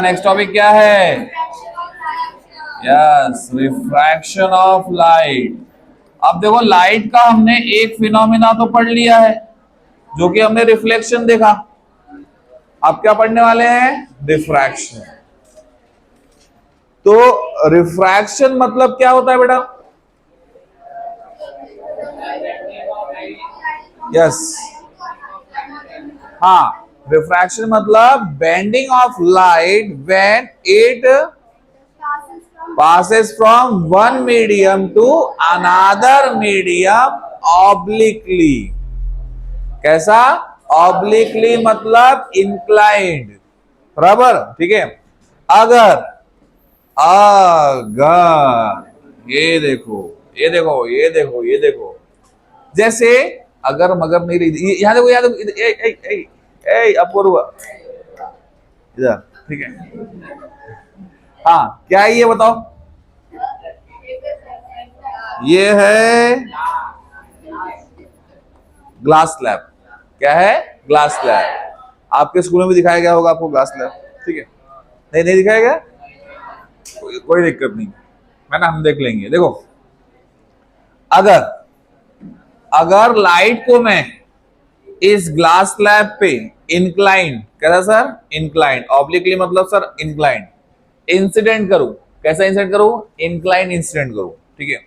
Next topic क्या है? Yes, refraction of light. अब देखो, लाइट का हमने एक फिनोमिना तो पढ़ लिया है, जो कि हमने रिफ्लेक्शन देखा। अब क्या पढ़ने वाले हैं? रिफ्रैक्शन। तो रिफ्रैक्शन मतलब क्या होता है बेटा? यस, हाँ, रिफ्रैक्शन मतलब bending of light when it passes from one medium to another medium obliquely। कैसा? obliquely मतलब inclined, बराबर, ठीक है। अगर अगर ये देखो, ये देखो, ये देखो, ये देखो, जैसे अगर मगर नहीं रही, यहां देखो, यहां देखो, ए ए ए ए अपूर्व, इधर, ठीक है। हाँ, क्या है ये बताओ? ये है ग्लास स्लैब। क्या है? Glass slab. आपके स्कूल में भी दिखाया गया होगा आपको ग्लास स्लैब, ठीक है। नहीं, नहीं दिखाया गया? कोई दिक्कत नहीं है ना, हम देख लेंगे। देखो, अगर अगर लाइट को मैं इस ग्लास स्लैब पे इंक्लाइन, कैसा सर? इंक्लाइन, ऑब्लिकली मतलब सर इंक्लाइन, इंसिडेंट करूं। कैसा इंसिडेंट करूं? इंक्लाइन इंसिडेंट करूं, ठीक है।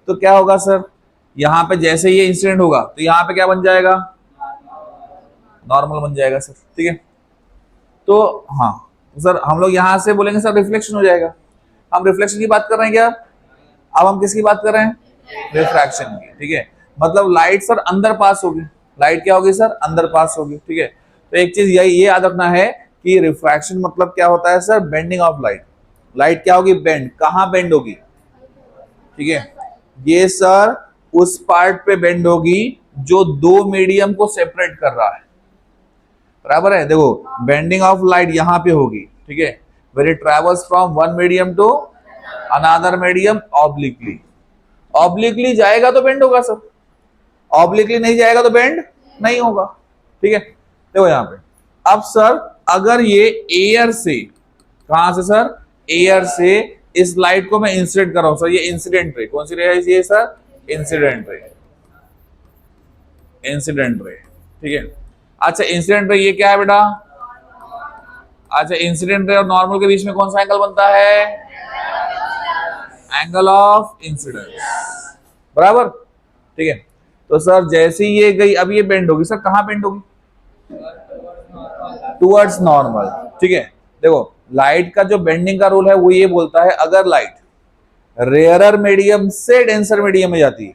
तो क्या होगा सर? यहां पे जैसे ये इंसिडेंट होगा तो यहां पे क्या बन जाएगा? नॉर्मल बन जाएगा सर, ठीक है। तो हाँ सर, हम लोग यहां से बोलेंगे सर रिफ्लेक्शन हो जाएगा। हम रिफ्लेक्शन की बात कर रहे हैं क्या? अब हम किसकी बात कर रहे हैं? रिफ्रैक्शन की, ठीक है। मतलब लाइट सर अंदर पास होगी। लाइट क्या होगी सर? अंदर पास होगी, ठीक है। तो एक चीज यही ये याद रखना है कि रिफ्रैक्शन मतलब क्या होता है sir? Bending of light. Light क्या होगी? बेंड। कहां बेंड होगी? ठीक है, ये सर उस पार्ट पे बेंड होगी जो दो मीडियम को सेपरेट कर रहा है, बराबर है। देखो, बेंडिंग ऑफ लाइट यहां पे होगी, ठीक है, where it travels from one medium to another medium obliquely. Obliquely जाएगा तो बेंड होगा सर, ऑब्लिकली नहीं जाएगा तो बेंड नहीं होगा, ठीक है। देखो यहां पे, अब सर अगर ये एयर से, कहां से सर? एयर से इस लाइट को मैं इंसिडेंट कर रहा हूं सर, ये इंसिडेंट रे, कौन सी रे है ये सर? इंसिडेंट रे, इंसिडेंट रे, ठीक है। अच्छा, इंसिडेंट रे ये क्या है बेटा? अच्छा, इंसिडेंट रे और नॉर्मल के बीच में कौन सा एंगल बनता है? एंगल ऑफ इंसिडेंस, बराबर, ठीक है। तो सर जैसे ही ये गई, अब ये बेंड होगी सर, कहां बेंड होगी? टुवर्ड्स नॉर्मल, ठीक है। देखो, लाइट का जो बेंडिंग का रूल है वो ये बोलता है, अगर लाइट रेयरर मीडियम से डेंसर मीडियम में जाती है,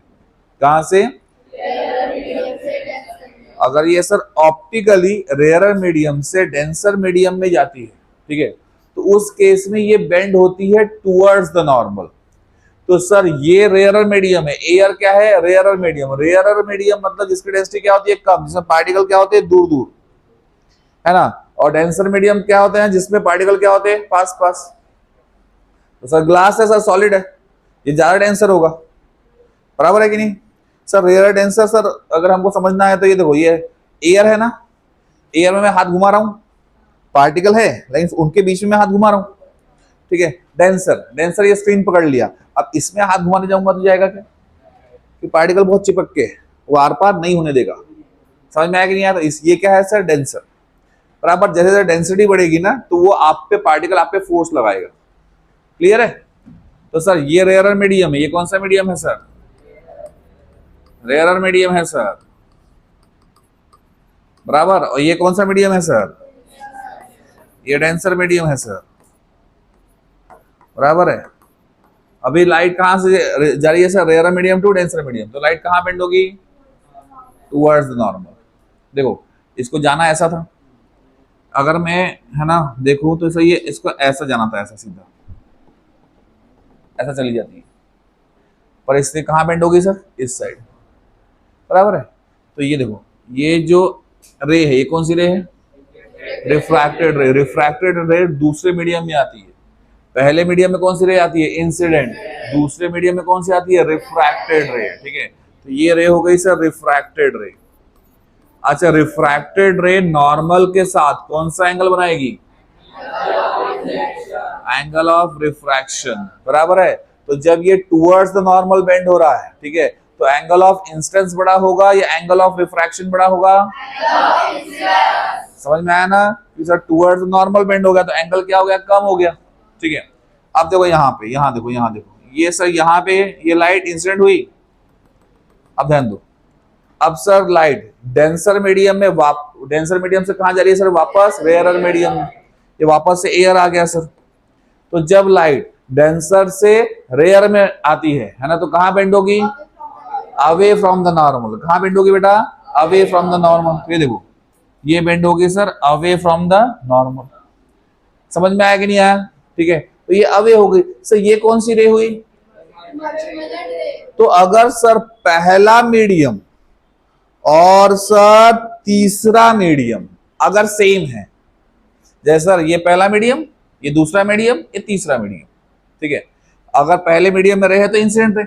कहां से? अगर ये सर ऑप्टिकली रेयरर मीडियम से डेंसर मीडियम में जाती है, ठीक है, तो उस केस में ये बेंड होती है टुवर्ड्स द नॉर्मल। तो सर ये रेयरर मीडियम है। एयर क्या है? Rarer medium. रेयरर मीडियम मतलब जिसकी डेंसिटी क्या होती है? कम, जिसमें पार्टिकल क्या होते हैं? दूर दूर, है ना। और डेंसर मीडियम क्या होते हैं? जिसमें पार्टिकल क्या होते हैं? पास पास। तो सर ग्लास है सर, सॉलिड है, ये ज्यादा डेंसर होगा, बराबर है कि नहीं सर? रेयर डेंसर सर अगर हमको समझना है तो ये देखो, ये एयर है ना, एयर में मैं हाथ घुमा रहा हूं, पार्टिकल है लेकिन उनके बीच में मैं हाथ घुमा रहा हूं, ठीक है। डेंसर, डेंसर ये स्क्रीन पकड़ लिया, अब इसमें हाथ घुमाने जाऊंगा तो जाएगा क्या? कि पार्टिकल बहुत चिपक के वो आर पार नहीं होने देगा। समझ में आया कि नहीं आया? तो ये क्या है सर? डेंसर, बराबर। जैसे जैसे डेंसिटी बढ़ेगी ना तो वो आप पे पार्टिकल आप पे फोर्स लगाएगा, क्लियर है? तो सर ये रेयरर मीडियम है, ये कौन सा मीडियम है सर? रेयरर मीडियम है सर, बराबर। और ये कौन सा मीडियम है सर? ये डेंसर मीडियम है सर, बराबर है। अभी लाइट कहां से जा रही है sir? Rarer medium to denser medium, तो लाइट कहां बेंड होगी? Towards the normal. देखो, इसको जाना ऐसा था, अगर मैं, है ना, देखूं तो सही है, इसको ऐसा जाना था, ऐसा सीधा, ऐसा चली जाती है, पर इससे कहां बेंड होगी सर? इस साइड, बराबर है। तो ये देखो, ये जो रे है ये कौन सी रे है? रिफ्रैक्टेड रे। रिफ्रैक्टेड रे दूसरे मीडियम में आती है। पहले मीडियम में कौन सी रे आती है? इंसिडेंट। दूसरे मीडियम में कौन सी आती है? रिफ्रैक्टेड रे, ठीक है। तो ये रे हो गई सर रिफ्रैक्टेड रे। अच्छा, रिफ्रैक्टेड रे नॉर्मल के साथ कौन सा एंगल बनाएगी? एंगल ऑफ रिफ्रैक्शन, बराबर है। तो जब ये टुवर्ड्स द नॉर्मल बेंड हो रहा है, ठीक है, तो एंगल ऑफ इंसिडेंस बड़ा होगा या एंगल ऑफ रिफ्रैक्शन बड़ा होगा? समझ में आया ना कि सर टुवर्ड्स नॉर्मल बेंड हो गया तो एंगल क्या हो गया? कम हो गया, ठीक है। अब देखो यहाँ पे, यहाँ देखो, यहाँ देखो, ये सर यहाँ पे ये लाइट इंसिडेंट हुई। अब ध्यान दो, अब सर लाइट डेंसर मीडियम में डेंसर मीडियम से कहां जा रही है सर? वापस रेयरर मीडियम में। ये वापस से एयर आ गया सर। तो जब लाइट डेंसर से रेयर में आती है ना, तो कहां बेंड होगी? Away from the normal. कहां बेंड होगी बेटा? Away from the normal. ये देखो, ये बेंड होगी sir away from the normal. समझ में आया कि नहीं आया? ठीक है, तो ये अवे हो गई सर। ये कौन सी रे हुई? तो अगर सर पहला मीडियम और सर तीसरा मीडियम अगर सेम है, जैसे सर ये पहला मीडियम, ये दूसरा मीडियम, ये तीसरा मीडियम, ठीक है, अगर पहले मीडियम में रहे तो इंसिडेंट रे,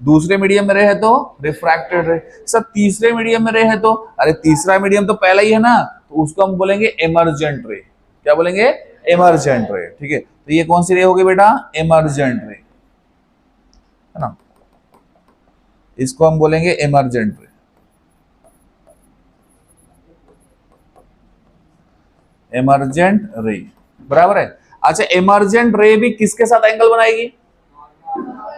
दूसरे मीडियम में रहे तो रिफ्रैक्टेड रे। सर तीसरे मीडियम में रहे तो, अरे तीसरा मीडियम तो पहला ही है ना, तो उसको हम बोलेंगे इमर्जेंट रे। क्या बोलेंगे? इमर्जेंट रे, ठीक है। तो ये कौन सी रे होगी बेटा? इमर्जेंट रे, है ना, इसको हम बोलेंगे इमर्जेंट रे। इमर्जेंट रे, बराबर है। अच्छा, इमर्जेंट रे भी किसके साथ एंगल बनाएगी?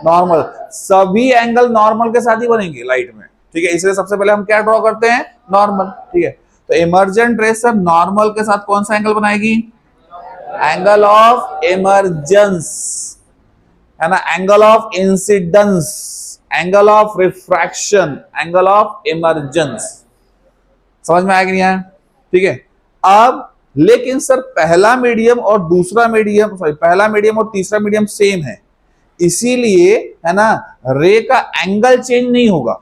नॉर्मल। सभी एंगल नॉर्मल के साथ ही बनेंगे लाइट में, ठीक है। इसलिए सबसे पहले हम क्या ड्रॉ करते हैं? नॉर्मल, ठीक है। तो इमर्जेंट रे सर नॉर्मल के साथ कौन सा एंगल बनाएगी? एंगल ऑफ इमर्जेंस, है ना, angle of incidence, angle of refraction, angle of emergence. समझ में आया कि नहीं आया? ठीक है। अब लेकिन सर पहला मीडियम और दूसरा मीडियम, सॉरी, पहला मीडियम और तीसरा मीडियम सेम है, इसीलिए, है ना, रे का एंगल चेंज नहीं होगा।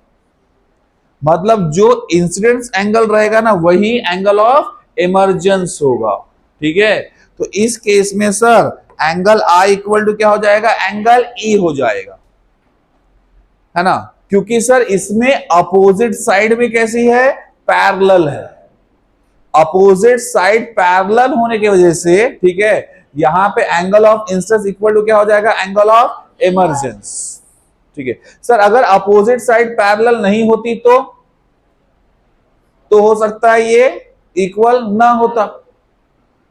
मतलब जो इंसिडेंस एंगल रहेगा ना, वही एंगल ऑफ इमर्जेंस होगा, ठीक है। तो इस केस में sir angle I equal to क्या हो जाएगा? एंगल ई हो जाएगा, है ना, क्योंकि सर इसमें अपोजिट साइड भी कैसी है? पैरेलल है। अपोजिट साइड पैरेलल होने की वजह से, ठीक है, यहां पे angle of incidence equal to क्या हो जाएगा? एंगल ऑफ इमर्जेंस, ठीक है। सर अगर अपोजिट साइड पैरेलल नहीं होती तो हो सकता है ये इक्वल ना होता।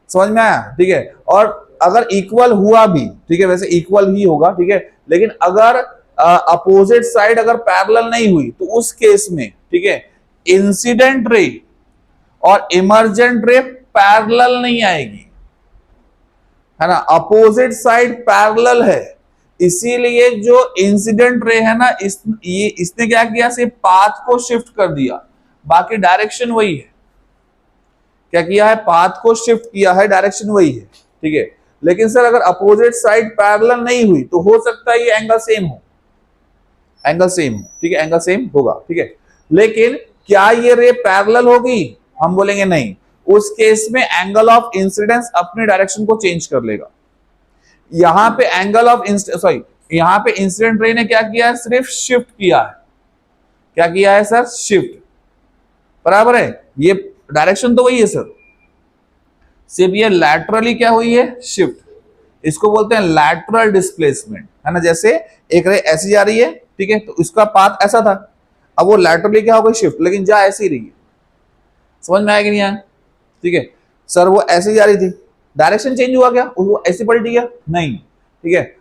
समझ में आया? ठीक है। और अगर इक्वल हुआ भी, ठीक है, वैसे इक्वल ही होगा, ठीक है, लेकिन अगर अपोजिट साइड अगर पैरेलल नहीं हुई तो उस केस में, ठीक है, इंसिडेंट रे और इमर्जेंट रे पैरेलल नहीं आएगी, है ना। अपोजिट साइड पैरेलल है, इसीलिए जो इंसिडेंट रे है ना, इसने क्या किया? सिर्फ पाथ को शिफ्ट कर दिया, बाकी डायरेक्शन वही है। क्या किया है? पाथ को शिफ्ट किया है, डायरेक्शन वही है, ठीक है। लेकिन सर अगर अपोजिट साइड पैरेलल नहीं हुई तो हो सकता है ये एंगल सेम हो, एंगल सेम हो, ठीक है, एंगल सेम होगा, ठीक है। लेकिन क्या ये रे पैरेलल होगी? हम बोलेंगे नहीं। उस केस में एंगल ऑफ इंसिडेंस अपनी डायरेक्शन को चेंज कर लेगा। यहां पे एंगल ऑफ सॉरी, यहां पे इंसिडेंट रे ने क्या किया है? सिर्फ शिफ्ट किया है। क्या किया है सर? शिफ्ट, बराबर है। ये डायरेक्शन तो वही है सर, सिर्फ ये लैटरली क्या हुई है? शिफ्ट। इसको बोलते हैं लैटरल डिस्प्लेसमेंट, है ना। जैसे एक रे ऐसी जा रही है, ठीक है, तो इसका पाथ ऐसा था, अब वो लैटरली क्या हो गई? शिफ्ट, लेकिन जा ऐसी रही है। समझ में आया कि नहीं आया? ठीक है सर, वो ऐसे जा रही थी, डायरेक्शन चेंज हुआ क्या? वो ऐसे पलटी गया? नहीं, ठीक है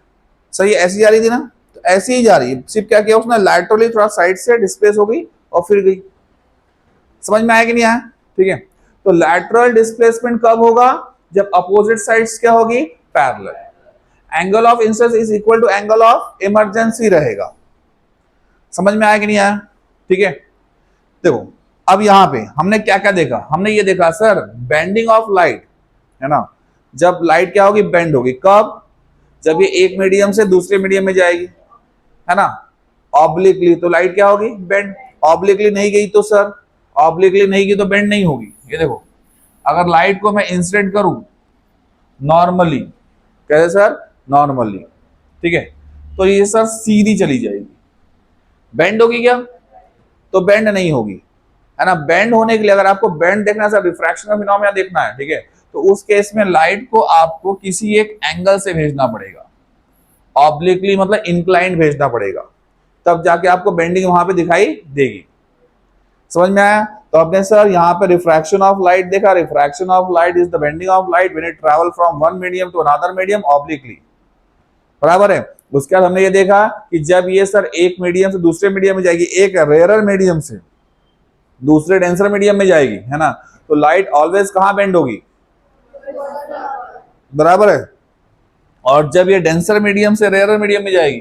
सर, ये ऐसी जा रही थी ना, तो ऐसी ही जा रही है, सिर्फ क्या किया उसने? लैटरली थोड़ा साइड से डिस्प्लेस हो गई और फिर गई। समझ में आया कि नहीं आया? ठीक है, तो लैटरल डिस्प्लेसमेंट कब होगा? जब अपोजिट साइड्स क्या होगी? Parallel. Angle of incidence is equal to angle of emergency रहेगा। समझ में आया कि नहीं आया? ठीक है, देखो अब यहां पे हमने क्या क्या देखा? हमने ये देखा सर बेंडिंग ऑफ लाइट, है ना। जब लाइट क्या होगी? बेंड होगी। कब? जब ये एक मीडियम से दूसरे मीडियम में जाएगी, है ना, ऑब्लिकली, तो लाइट क्या होगी? बेंड। ऑब्लिकली नहीं गई तो सर, ऑब्लिकली नहीं गई तो बेंड नहीं होगी। ये देखो, अगर लाइट को मैं इंसिडेंट करूं नॉर्मली, कैसे सर? नॉर्मली, ठीक है, तो ये सर सीधी चली जाएगी। बेंड होगी क्या? तो बेंड नहीं होगी, है ना। बेंड होने के लिए, अगर आपको बेंड देखना है सर, रिफ्रैक्शन का फिनोमेना देखना है, ठीक है, तो उस केस में लाइट को आपको किसी एक एंगल से भेजना पड़ेगा, ऑब्लिकली मतलब इंक्लाइंड भेजना पड़ेगा, तब जाके आपको बेंडिंग वहां पे दिखाई देगी। समझ में आया? तो आपने सर यहाँ पे रिफ्रैक्शन ऑफ लाइट देखा, refraction of light is the bending of light when it travel from one medium to another medium obliquely, बराबर है। उसके बाद हमने ये देखा कि जब ये सर एक मीडियम से दूसरे मीडियम में जाएगी, एक रेयरर मीडियम से दूसरे डेंसर मीडियम में जाएगी, है ना, तो लाइट ऑलवेज कहां बेंड होगी, बराबर है। और जब ये डेंसर मीडियम से रेयरर मीडियम में जाएगी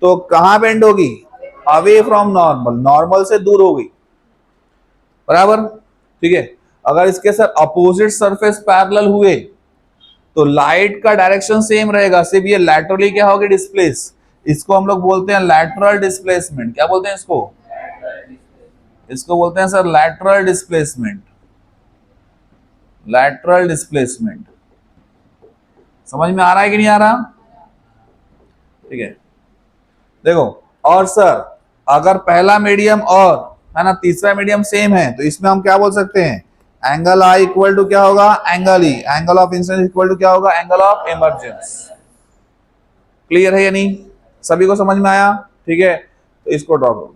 तो कहां बेंड होगी, अवे फ्रॉम नॉर्मल, नॉर्मल से दूर होगी, बराबर, ठीक है। अगर इसके साथ अपोजिट सरफेस पैरेलल हुए तो लाइट का डायरेक्शन सेम रहेगा, सिर्फ ये लैटरली क्या होगी, डिस्प्लेस। इसको हम लोग बोलते हैं लैटरल डिस्प्लेसमेंट। क्या बोलते हैं इसको? इसको बोलते हैं sir lateral displacement, lateral displacement. समझ में आ रहा है कि नहीं आ रहा? ठीक है, देखो। और सर अगर पहला मीडियम और है ना तीसरा मीडियम सेम है तो इसमें हम क्या बोल सकते हैं, एंगल आई इक्वल टू क्या होगा, angle E, angle of incidence equal to क्या होगा, एंगल ऑफ इमर्जेंस। क्लियर है या नहीं? सभी को समझ में आया? ठीक है, तो इसको ड्रॉ करो।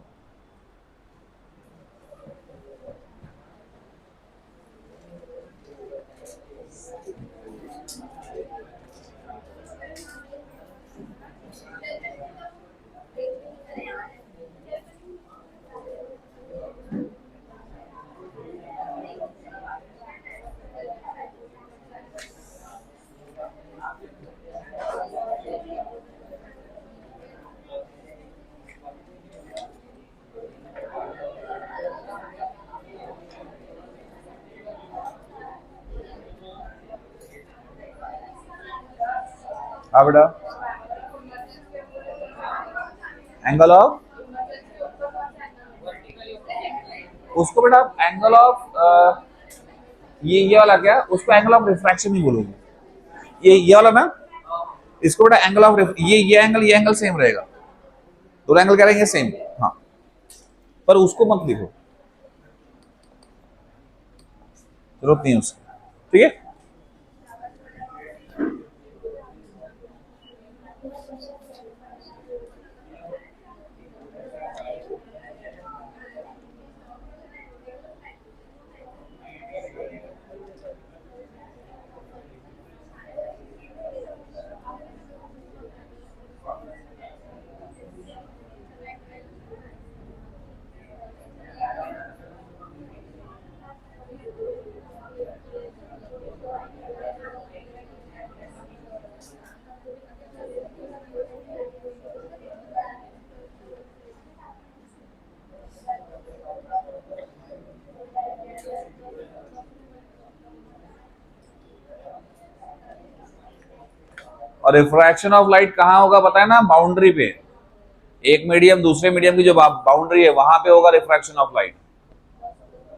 हाँ बेटा, एंगल ऑफ, उसको बेटा एंगल ऑफ ये वाला क्या, उसको एंगल ऑफ रिफ्रैक्शन ही बोलोगे, ये वाला ना, इसको बेटा एंगल ऑफ, ये एंगल सेम रहेगा, दोनों एंगल क्या रहेंगे, सेम। हाँ, पर उसको मत लिखो, जरूरत नहीं है उसकी, ठीक है। और रिफ्रैक्शन ऑफ लाइट कहाँ होगा पता है ना, बाउंड्री पे, एक मीडियम दूसरे मीडियम की जो बाउंड्री है वहां पे होगा रिफ्रैक्शन ऑफ लाइट,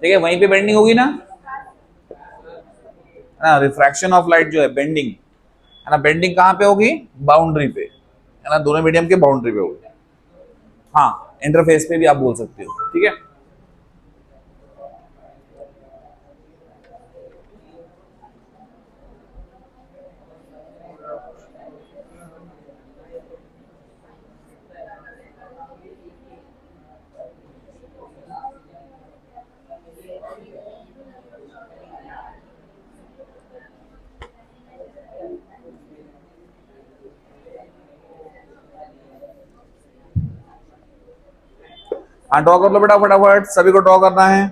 ठीक है, वहीं पे बेंडिंग होगी ना, है ना। रिफ्रैक्शन ऑफ लाइट जो है बेंडिंग, है ना, बेंडिंग कहाँ पे होगी, बाउंड्री पे, है ना, दोनों मीडियम के बाउंड्री पे होगी। हाँ, इंटरफेस पे भी आप बोल सकते हो, ठीक है। हाँ, ड्रॉ कर लो बेटा फटाफट, सभी को ड्रॉ करना है।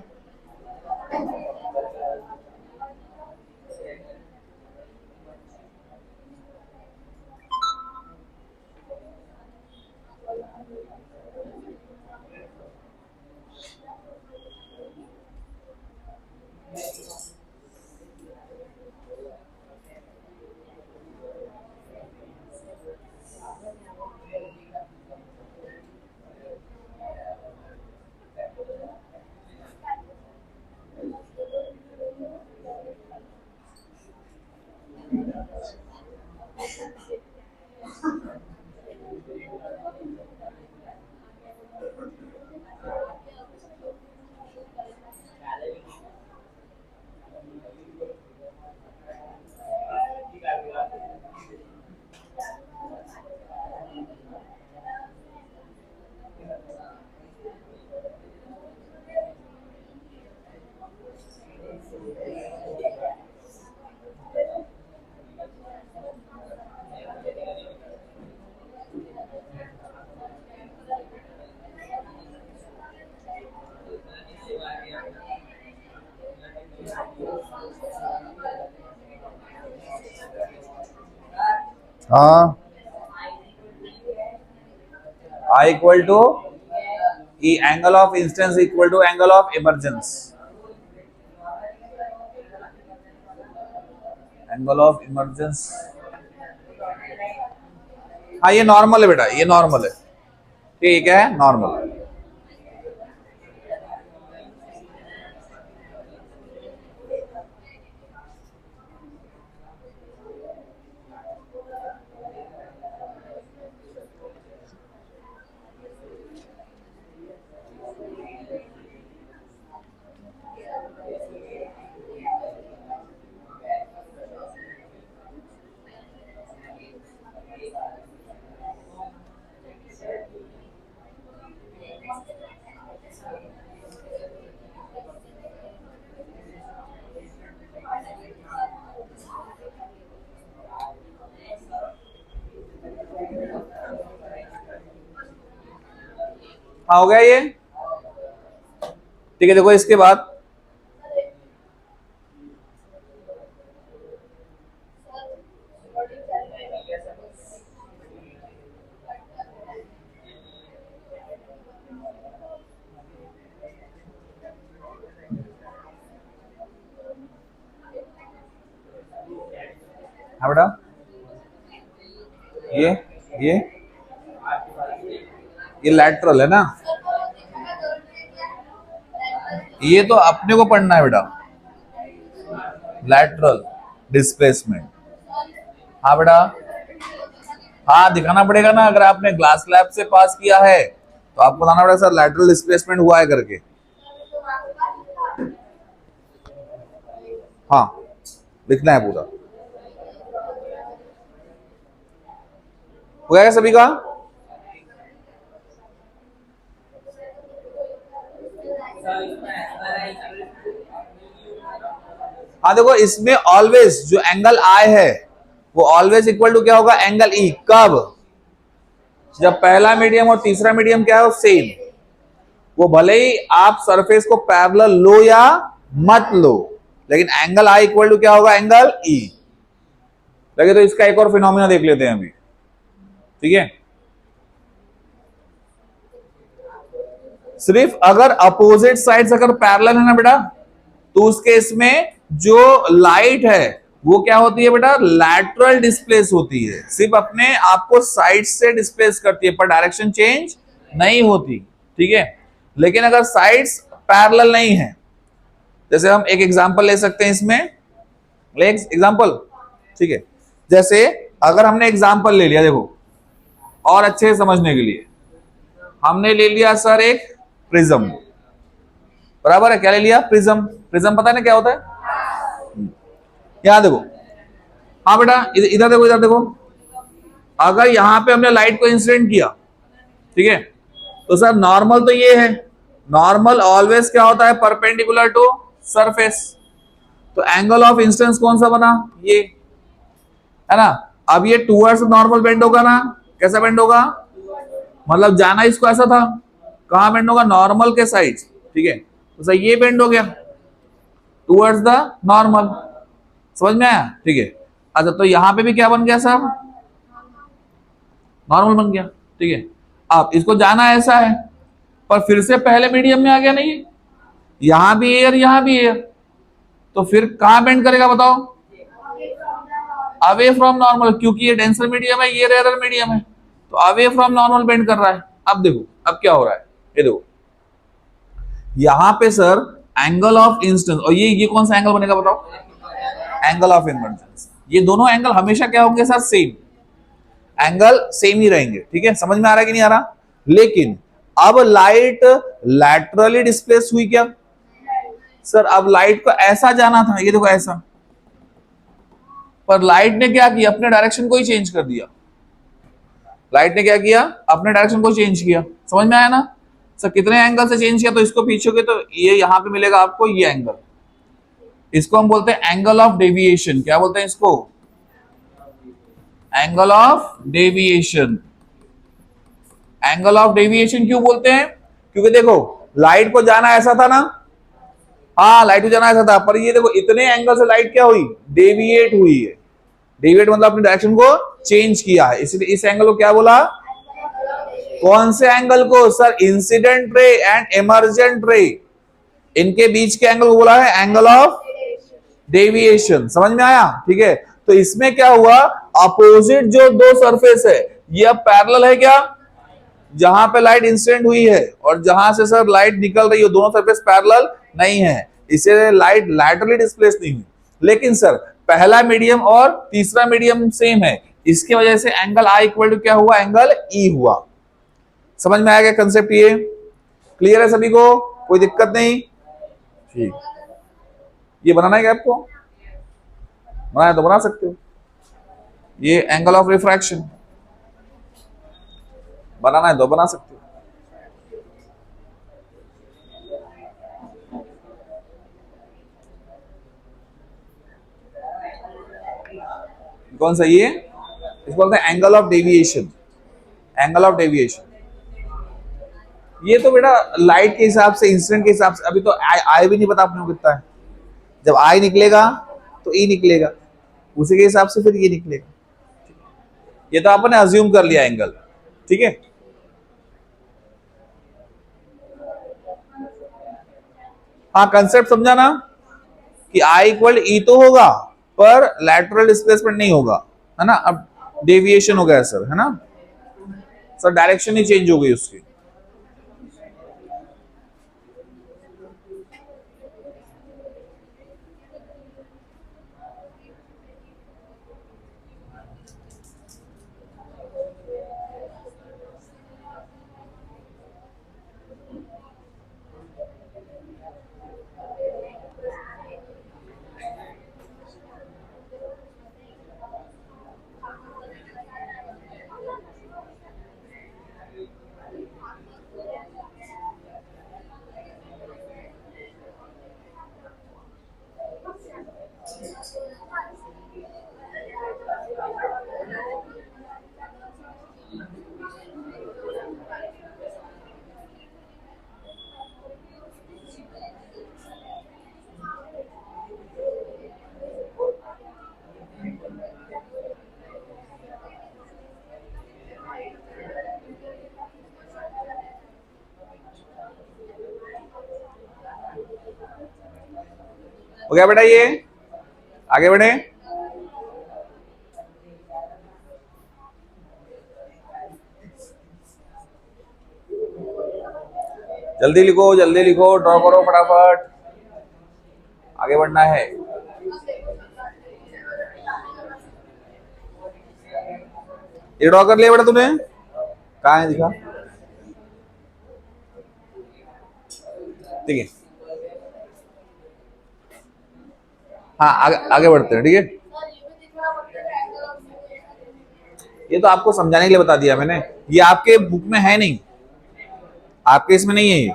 हाँ, I equal to E, angle of incidence equal to angle of emergence, angle of emergence. हाँ ये नॉर्मल है बेटा, ये नॉर्मल है, ठीक है, नॉर्मल। हाँ हो गया ये, ठीक है। देखो इसके बाद हाँ बेटा, ये ये ये लैटरल है ना, ये तो अपने को पढ़ना है बेटा, लैटरल डिस्प्लेसमेंट। हाँ बेटा, हाँ दिखाना पड़ेगा ना, अगर आपने ग्लास लैब से पास किया है तो आपको बताना पड़ेगा सर लैटरल डिस्प्लेसमेंट हुआ है करके। हाँ लिखना है पूरा, हो गया सभी का? हाँ देखो इसमें ऑलवेज जो एंगल आई है वो ऑलवेज इक्वल टू क्या होगा, एंगल ई। कब? जब पहला मीडियम और तीसरा मीडियम क्या है, सेम। वो भले ही आप सरफेस को पैरेलल लो या मत लो, लेकिन एंगल आई इक्वल टू क्या होगा, एंगल ई। लगे तो इसका एक और फिनोमिना देख लेते हैं अभी, ठीक है। सिर्फ अगर अपोजिट साइड्स अगर पैरेलल है ना बेटा, तो उस केस में जो लाइट है वो क्या होती है बेटा, लैटरल डिस्प्लेस होती है, सिर्फ अपने आपको साइड से डिस्प्लेस करती है, पर डायरेक्शन चेंज नहीं होती, ठीक है। लेकिन अगर साइड्स पैरेलल नहीं है, जैसे हम एक एग्जांपल ले सकते हैं इसमें, एग्जांपल, ठीक है। जैसे अगर हमने एग्जांपल ले लिया, देखो और अच्छे से समझने के लिए, हमने ले लिया सर एक प्रिज्म, बराबर है, क्या ले लिया, प्रिज्म। प्रिज्म पता है ना क्या होता है, यहां देखो, हाँ बेटा इधर देखो, इधर देखो, अगर यहां पे हमने लाइट को इंसिडेंट किया, ठीक है, तो सर नॉर्मल तो ये है, नॉर्मल ऑलवेज क्या होता है, परपेंडिकुलर टू सरफेस। तो एंगल ऑफ इंसिडेंस कौन सा बना, ये है ना। अब ये टूवर्ड्स नॉर्मल बेंड होगा ना, कैसा बेंड होगा, मतलब जाना इसको ऐसा था, कहां बेंड होगा, नॉर्मल के साइड, ठीक है। तो सर ये बेंड हो गया टूवर्ड्स द नॉर्मल, समझ में आया, ठीक है। अच्छा तो यहां पे भी क्या बन गया सर, नॉर्मल बन गया, ठीक है। अब इसको जाना ऐसा है, पर फिर से पहले मीडियम में आ गया, नहीं यहां भी एयर यहां भी एयर, तो फिर कहां बेंड करेगा बताओ, अवे फ्रॉम नॉर्मल, क्योंकि ये डेंसर मीडियम है, ये रेयर मीडियम है, तो अवे फ्रॉम नॉर्मल बेंड कर रहा है। अब देखो अब क्या हो रहा है, ये देखो यहां पे सर एंगल ऑफ इंस्टेंस, और ये कौन सा एंगल बनेगा बताओ, एंगल ऑफ इमरजेंस। ये दोनों एंगल हमेशा क्या होंगे सर, सेम एंगल, सेम ही रहेंगे, ठीक है। समझ में आ रहा है कि नहीं आ रहा, लेकिन अब लाइट लैटरली डिस्प्लेस हुई क्या सर, अब लाइट को ऐसा जाना था, ये देखो ऐसा, पर लाइट ने क्या किया, अपने डायरेक्शन को ही चेंज कर दिया। लाइट ने क्या किया, अपने डायरेक्शन को चेंज किया, समझ में आया ना सर, कितने एंगल से चेंज किया, तो इसको पीछे तो ये यहां पे मिलेगा आपको ये एंगल, इसको हम बोलते हैं एंगल ऑफ डेविएशन। क्या बोलते हैं इसको, angle of deviation. Angle of deviation क्यों बोलते हैं, क्योंकि देखो लाइट को जाना ऐसा था ना, हाँ लाइट को जाना ऐसा था, पर ये देखो इतने एंगल से लाइट क्या हुई, डेविएट हुई है। डेविएट मतलब अपनी डायरेक्शन को चेंज किया है, इसलिए इस एंगल को क्या बोला? कौन से एंगल को सर? इंसिडेंट रे एंड इमर्जेंट रे, इनके बीच के एंगल को बोला है एंगल ऑफ डेविएशन। समझ में आया? ठीक है, तो इसमें क्या हुआ, अपोजिट जो दो सरफेस है ये अब पैरेलल है क्या? जहां पे लाइट इंसिडेंट हुई है और जहां से सर लाइट निकल रही है, दोनों सरफेस पैरेलल नहीं है, इसे लाइट लैटरली डिस्प्लेस नहीं हुई। लेकिन सर पहला मीडियम और तीसरा मीडियम सेम है, इसकी वजह से एंगल आई इक्वल टू क्या हुआ? एंगल ई हुआ। समझ में आया क्या कंसेप्ट? ये क्लियर है सभी को? कोई दिक्कत नहीं? ठीक, ये बनाना है क्या आपको? बनाया तो बना सकते हो। ये एंगल ऑफ रिफ्रैक्शन बनाना है तो बना सकते हो। कौन सा? ये इसको बोलते हैं angle of deviation. Angle of deviation ये तो बेटा लाइट के हिसाब से, इंसिडेंट के हिसाब से, अभी तो आई भी नहीं पता आपने को कितना है। जब आई निकलेगा तो ई निकलेगा, उसी के हिसाब से फिर ये निकलेगा। ये तो आपने अज्यूम कर लिया एंगल, ठीक है। हाँ, कंसेप्ट समझा ना कि आई इक्वल ई तो होगा पर लैटरल डिस्प्लेसमेंट नहीं होगा, है ना। अब डेविएशन हो गया सर, है ना सर, डायरेक्शन ही चेंज हो गई उसकी। हो गया बेटा, ये आगे बढ़े। जल्दी लिखो, जल्दी लिखो, ड्रॉ करो फटाफट, आगे बढ़ना है। ये ड्रॉ कर लिया बेटा तूने? कहाँ है, दिखा। ठीक है, हाँ आगे बढ़ते हैं, ठीक है। ये तो आपको समझाने के लिए बता दिया मैंने, ये आपके बुक में है नहीं, आपके इसमें नहीं है ये,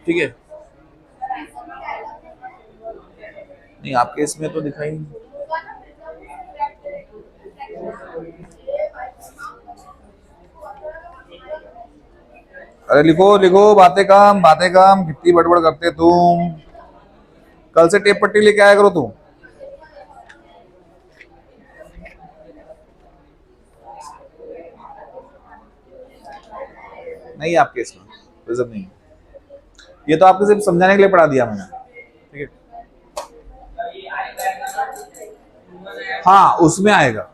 ठीक है। नहीं, आपके इसमें तो दिखाई नहीं। अरे लिखो लिखो, बातें काम, कितनी बड़बड़ करते तुम। कल से टेप पट्टी लेके आया करो तुम। नहीं, आपके इसमें रिजर्व नहीं, ये तो आपको सिर्फ समझाने के लिए पढ़ा दिया मैंने, ठीक है। हाँ, उसमें आएगा,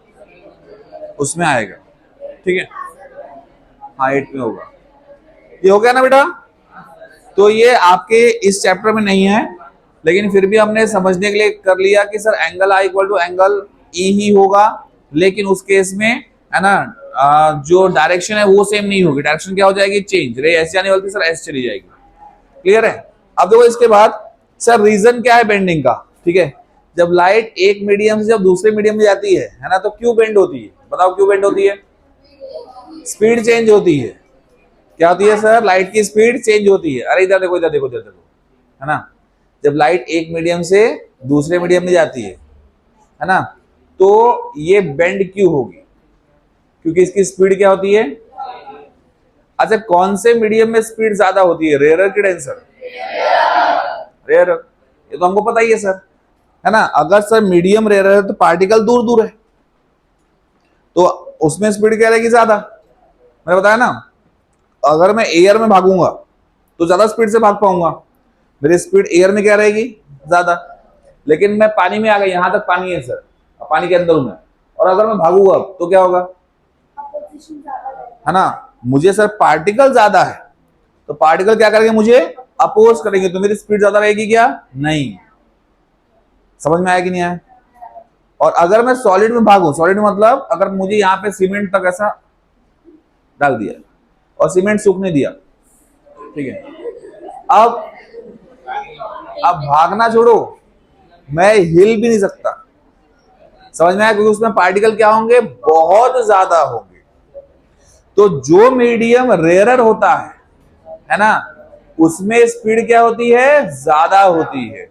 उसमें आएगा, ठीक है। हाँ, 8 में होगा। ये हो गया ना बेटा? तो ये आपके इस चैप्टर में नहीं है, लेकिन फिर भी हमने समझने के लिए कर लिया कि sir angle I equal to angle E ही होगा, लेकिन उस केस में, है ना, जो डायरेक्शन है वो सेम नहीं होगी। डायरेक्शन क्या हो जाएगी? चेंज। रे ऐसे जाने वाली सर ऐसे चली जाएगी। क्लियर है? अब देखो इसके बाद सर रीजन क्या है बेंडिंग का, ठीक है। जब लाइट एक मीडियम से जब दूसरे मीडियम में जाती है ना, तो क्यों बेंड होती है? बताओ क्यों बेंड होती है? स्पीड चेंज होती है। क्या होती है सर? लाइट की स्पीड चेंज होती है। अरे इधर देखो, इधर देखो, इधर देखो, है ना। जब लाइट एक मीडियम से दूसरे मीडियम में जाती है ना, तो ये बेंड क्यों होगी? क्योंकि इसकी स्पीड क्या होती है? अच्छा, कौन से मीडियम में स्पीड ज्यादा होती है, रेयर की डेंसर? रेयर। ये तो हमको पता ही है सर, है ना। अगर सर मीडियम रेयर है तो पार्टिकल दूर दूर है, तो उसमें स्पीड क्या रहेगी, ज्यादा। मैंने बताया ना, अगर मैं एयर में भागूंगा तो ज्यादा स्पीड से भाग पाऊंगा, मेरी स्पीड एयर में क्या रहेगी, ज्यादा। लेकिन मैं पानी में आ गया, यहां तक पानी है सर, पानी के अंदर हूं मैं, और अगर मैं भागूंगा तो क्या होगा, है ना, मुझे सर पार्टिकल ज्यादा है, तो पार्टिकल क्या करेंगे, मुझे अपोज करेंगे, तो मेरी स्पीड ज्यादा रहेगी क्या, नहीं। समझ में आया कि नहीं आया। और अगर मैं सॉलिड में भागूं, सॉलिड में मतलब अगर मुझे यहां पे सीमेंट तक ऐसा डाल दिया और सीमेंट सूखने दिया, ठीक है, अब भागना छोड़ो, मैं हिल भी नहीं सकता। समझ में आया, क्योंकि उसमें पार्टिकल क्या होंगे, बहुत ज्यादा होंगे। तो जो मीडियम रेयरर होता है ना, उसमें स्पीड क्या होती है, ज्यादा होती है।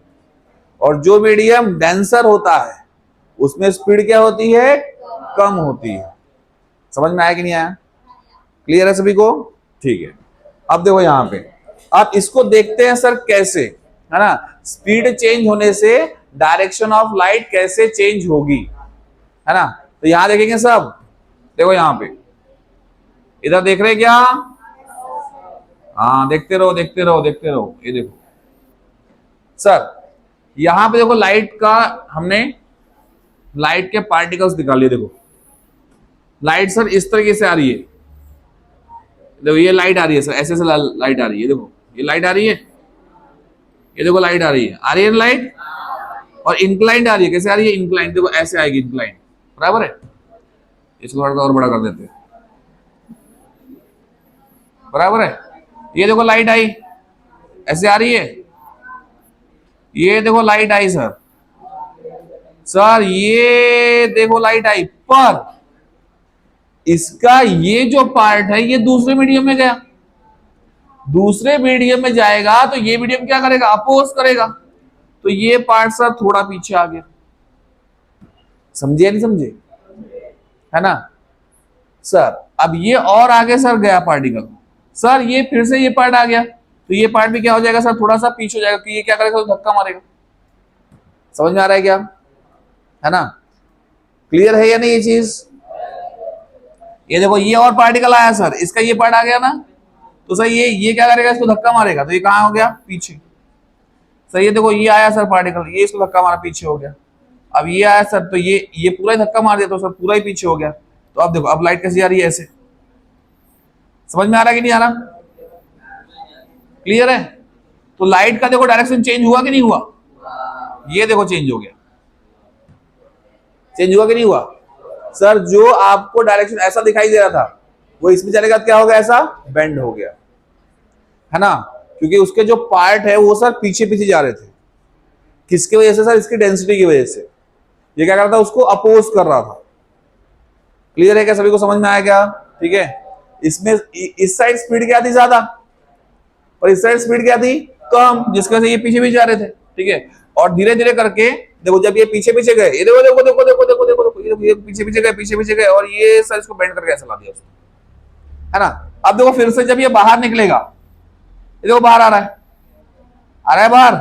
और जो मीडियम डेंसर होता है उसमें स्पीड क्या होती है, कम होती है। समझ में आया कि नहीं आया, क्लियर है सभी को, ठीक है। अब देखो यहां पे, अब इसको देखते हैं सर कैसे, है ना, स्पीड चेंज होने से डायरेक्शन ऑफ लाइट कैसे चेंज होगी, है ना। तो यहां देखेंगे सब, देखो यहां पे, इधर देख रहे क्या, हाँ देखते रहो देखते रहो देखते रहो, ये देखो सर, यहां पे देखो लाइट का, हमने लाइट के पार्टिकल्स निकाल लिए। देखो लाइट सर इस तरीके से आ रही है, देखो ये लाइट आ रही है सर, ऐसे लाइट आ रही है, देखो ये लाइट आ रही है, ये देखो लाइट आ रही है, आ रही है लाइट, और इंक्लाइंड आ रही है, कैसे आ रही है, इंक्लाइंड, देखो ऐसे आएगी इंक्लाइंड, बराबर है। इसको थोड़ा और बड़ा कर देते हैं, बराबर है। ये देखो लाइट आई, ऐसे आ रही है, ये देखो लाइट आई सर, सर ये देखो लाइट आई, पर इसका ये जो पार्ट है ये दूसरे मीडियम में गया, दूसरे मीडियम में जाएगा तो ये मीडियम क्या करेगा, अपोज करेगा, तो ये पार्ट सर थोड़ा पीछे आ गया। समझे या नहीं समझे, है ना सर। अब ये और आगे सर गया पार्टिकल, सर ये फिर से ये पार्ट आ गया, तो ये पार्ट भी क्या हो जाएगा सर, थोड़ा सा पीछे हो जाएगा, कि ये क्या करेगा, तो धक्का मारेगा। समझ में आ रहा है क्या, है ना, क्लियर है या नहीं ये चीज। ये देखो ये और पार्टिकल आया सर, इसका ये पार्ट आ गया ना, तो सर ये क्या करेगा, इसको धक्का मारेगा, तो ये कहां हो गया, पीछे। सर ये देखो ये आया सर पार्टिकल, ये इसको धक्का मारा, पीछे हो गया। अब ये आया सर, तो ये पूरा ही धक्का मार दिया, तो सर पूरा ही पीछे हो गया। तो अब देखो अब लाइट कैसी आ रही है, ऐसे। समझ में आ रहा है कि नहीं आ रहा, क्लियर है। तो लाइट का देखो डायरेक्शन चेंज हुआ कि नहीं हुआ, ये देखो चेंज हो गया, चेंज हुआ कि नहीं हुआ सर। जो आपको डायरेक्शन ऐसा दिखाई दे रहा था वो इसमें चलेगा, क्या हो गया, ऐसा बेंड हो गया, है ना, क्योंकि उसके जो पार्ट है वो सर पीछे पीछे जा रहे थे, किसकी वजह से सर, इसकी डेंसिटी की वजह से। ये क्या कर रहा था, उसको अपोज कर रहा था। क्लियर है क्या, सभी को समझ में आया क्या, ठीक है। इसमें इस साइड स्पीड क्या थी, ज्यादा, और इस साइड स्पीड क्या थी, कम, जिसकी वजह से ये पीछे भी जा रहे थे, ठीक है। और धीरे धीरे करके देखो, जब ये पीछे पीछे गए, ये देखो देखो देखो देखो देखो देखो देखो, ये पीछे पीछे गए, पीछे पीछे गए, और ये सर इसको बेंड करके ऐसा ला दिया उसने, है ना। अब देखो फिर से जब ये बाहर निकलेगा, ये देखो बाहर आ रहा है, आ रहा है बाहर,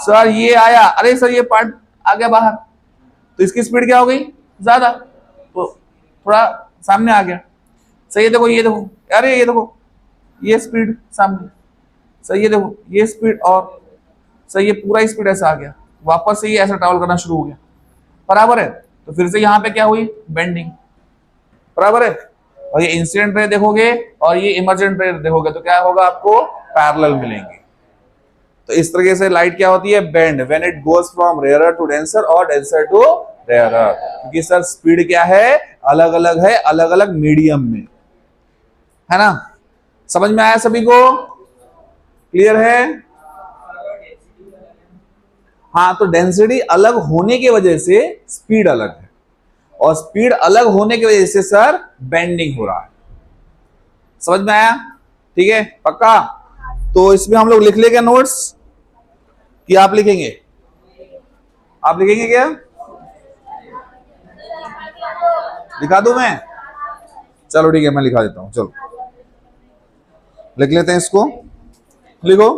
सर ये आया, अरे सर ये पार्ट आ गया बाहर, तो इसकी स्पीड क्या हो गई, ज्यादा, तो थोड़ा सामने आ गया। सही है, देखो ये देखो, अरे ये देखो ये स्पीड सामने, सही है, देखो ये स्पीड, और सही ये पूरा स्पीड ऐसा आ गया, वापस से ये ऐसा ट्रैवल करना शुरू हो गया, बराबर है। तो फिर से यहाँ पे क्या हुई, बेंडिंग, बराबर है। और ये इंसिडेंट रे देखोगे और ये इमर्जेंट रे देखोगे तो क्या होगा, आपको पैरेलल मिलेंगे। तो इस तरीके से लाइट क्या होती है, bend, when it goes from rarer to denser और डेंसर टू रेयरर, क्योंकि सर स्पीड क्या है, अलग अलग है, अलग अलग मीडियम में, है ना। समझ में आया सभी को, क्लियर है। हाँ, तो डेंसिटी अलग होने की वजह से स्पीड अलग है, और स्पीड अलग होने की वजह से सर बेंडिंग हो रहा है। समझ में आया, ठीक है, पक्का। तो इसमें हम लोग लिख लेंगे नोट्स, कि आप लिखेंगे, आप लिखेंगे क्या, लिखा दूं मैं, चलो ठीक है मैं लिखा देता हूं, चलो लिख लेते हैं इसको, लिखो।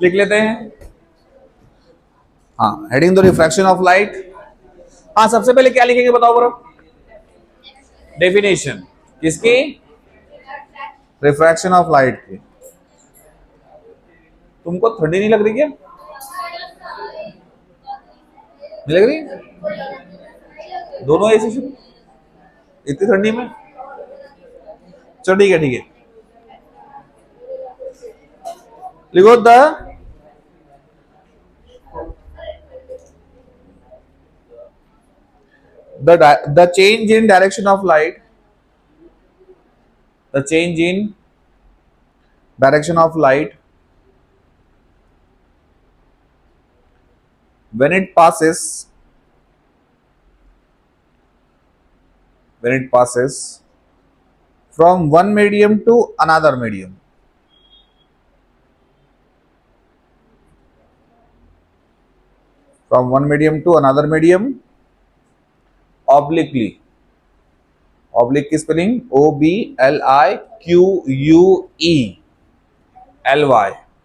लिख लेते हैं, हाँ, heading the refraction of light. हाँ, सबसे पहले क्या लिखेंगे बताओ बरो? डेफिनेशन किसकी? रिफ्रैक्शन ऑफ लाइट की। तुमको ठंडी नहीं लग रही क्या? नहीं लग रही? दोनों ऐसी शुरू इतनी ठंडी में? चलो ठीक है, ठीक है, लिखो the change in direction of light, the change in direction of light when it passes from one medium to another medium, from one medium to another medium obliquely, oblique की spelling obliquely,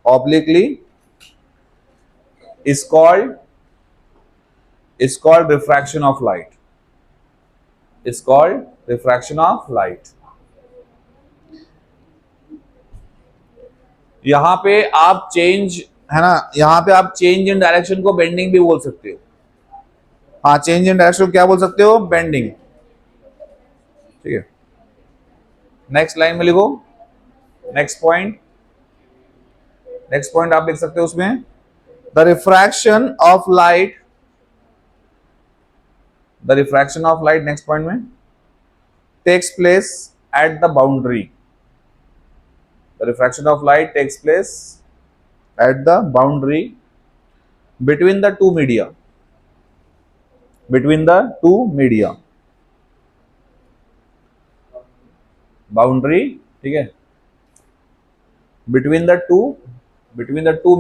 obliquely is called refraction of light, is called refraction of light। यहां पे आप change है ना, यहां पे आप change in direction को बेंडिंग भी बोल सकते हो। हाँ, चेंज इन डायरेक्शन क्या बोल सकते हो? बेंडिंग। ठीक है, नेक्स्ट लाइन में लिखो, नेक्स्ट पॉइंट आप लिख सकते हो उसमें, the refraction of light, next point में takes place at the boundary, the refraction of light takes place at the boundary between the two media, boundary, ठीक है, between the two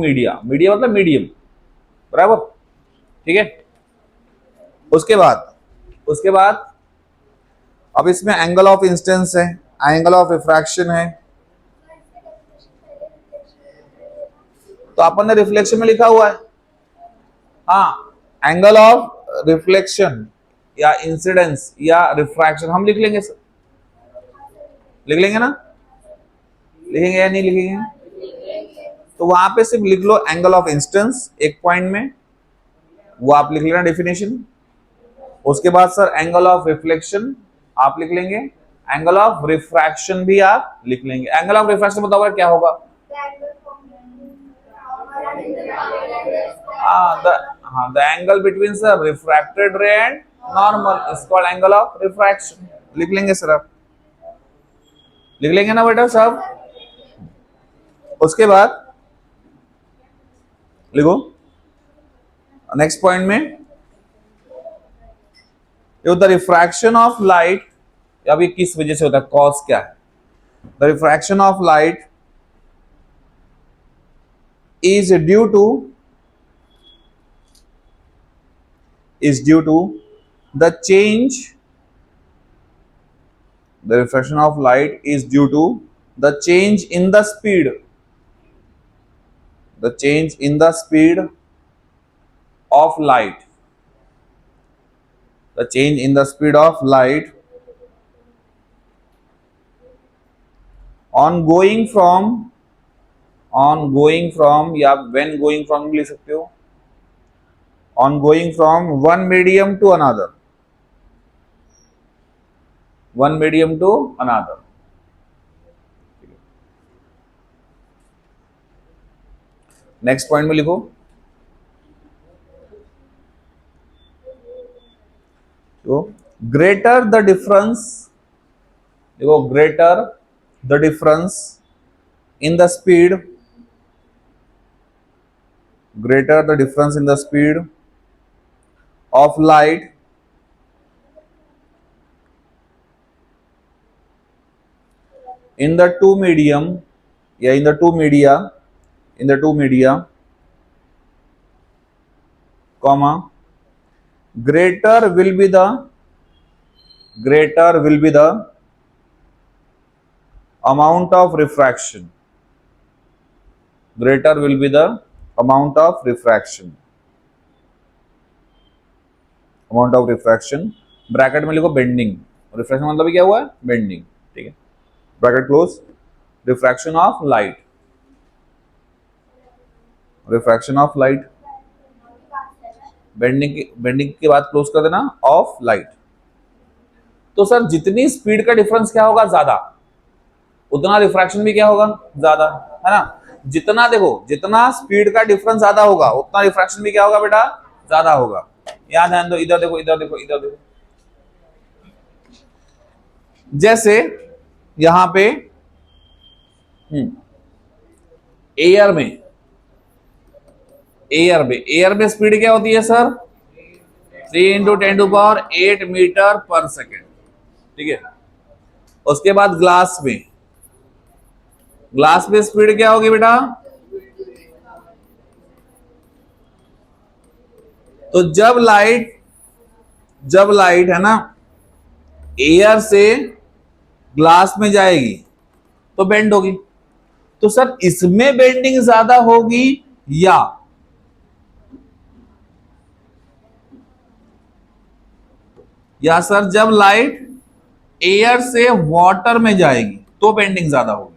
media मतलब medium, बराबर, ठीक है। उसके बाद अब इसमें एंगल ऑफ इंसिडेंस है, एंगल ऑफ रिफ्रैक्शन है, तो अपन ने रिफ्लेक्शन में लिखा हुआ है। हाँ, एंगल ऑफ रिफ्लेक्शन या इंसिडेंस या रिफ्रैक्शन हम लिख लेंगे सर, लिख लेंगे ना? लिखेंगे या नहीं लिखेंगे? तो वहां पे सिर्फ लिख लो एंगल ऑफ इंसिडेंस एक पॉइंट में, वो आप लिख लेना डेफिनेशन। उसके बाद सर एंगल ऑफ रिफ्लेक्शन आप लिख लेंगे, एंगल ऑफ रिफ्रैक्शन भी आप लिख लेंगे। एंगल ऑफ रिफ्रैक्शन बताओ क्या होगा? the angle between the refracted ray and normal is called angle of refraction। लिख लेंगे सर, आप लिख लेंगे ना बेटा साहब? उसके बाद लिखो नेक्स्ट पॉइंट में, द रिफ्रैक्शन ऑफ लाइट, अभी किस वजह से होता है, कॉज क्या है? The refraction of light is due to the change, the refraction of light is due to the change in the speed, of light, the change in the speed of light on going from या when going from लिख सकते हो, on going from one medium to another, next point में लिखो, तो greater the difference, देखो greater the difference in the speed, greater the difference in the speed of light in the two medium, या in the two media, comma, greater will be the amount of refraction, greater will be the amount of refraction। Amount of refraction, bracket में लिखो bending, refraction मतलब क्या हुआ है, bending, ठीक है, bracket close, refraction of light, refraction of light, bending के बाद क्लोज कर देना ऑफ लाइट। तो सर जितनी स्पीड का डिफरेंस क्या होगा ज्यादा, उतना रिफ्रैक्शन भी क्या होगा ज्यादा, है ना। जितना देखो, जितना स्पीड का डिफरेंस ज्यादा होगा उतना रिफ्रैक्शन भी क्या होगा बेटा, ज्यादा होगा। याद ध्यान दो, इधर देखो, इधर देखो, इधर देखो। जैसे यहां पे एयर में, एयर में स्पीड क्या होती है सर, 3 × 10⁸ पर सेकेंड, ठीक है। उसके बाद ग्लास में स्पीड क्या होगी बेटा, तो जब लाइट है ना एयर से ग्लास में जाएगी तो बेंड होगी। तो सर इसमें बेंडिंग ज्यादा होगी या सर जब लाइट एयर से वाटर में जाएगी तो बेंडिंग ज्यादा होगी।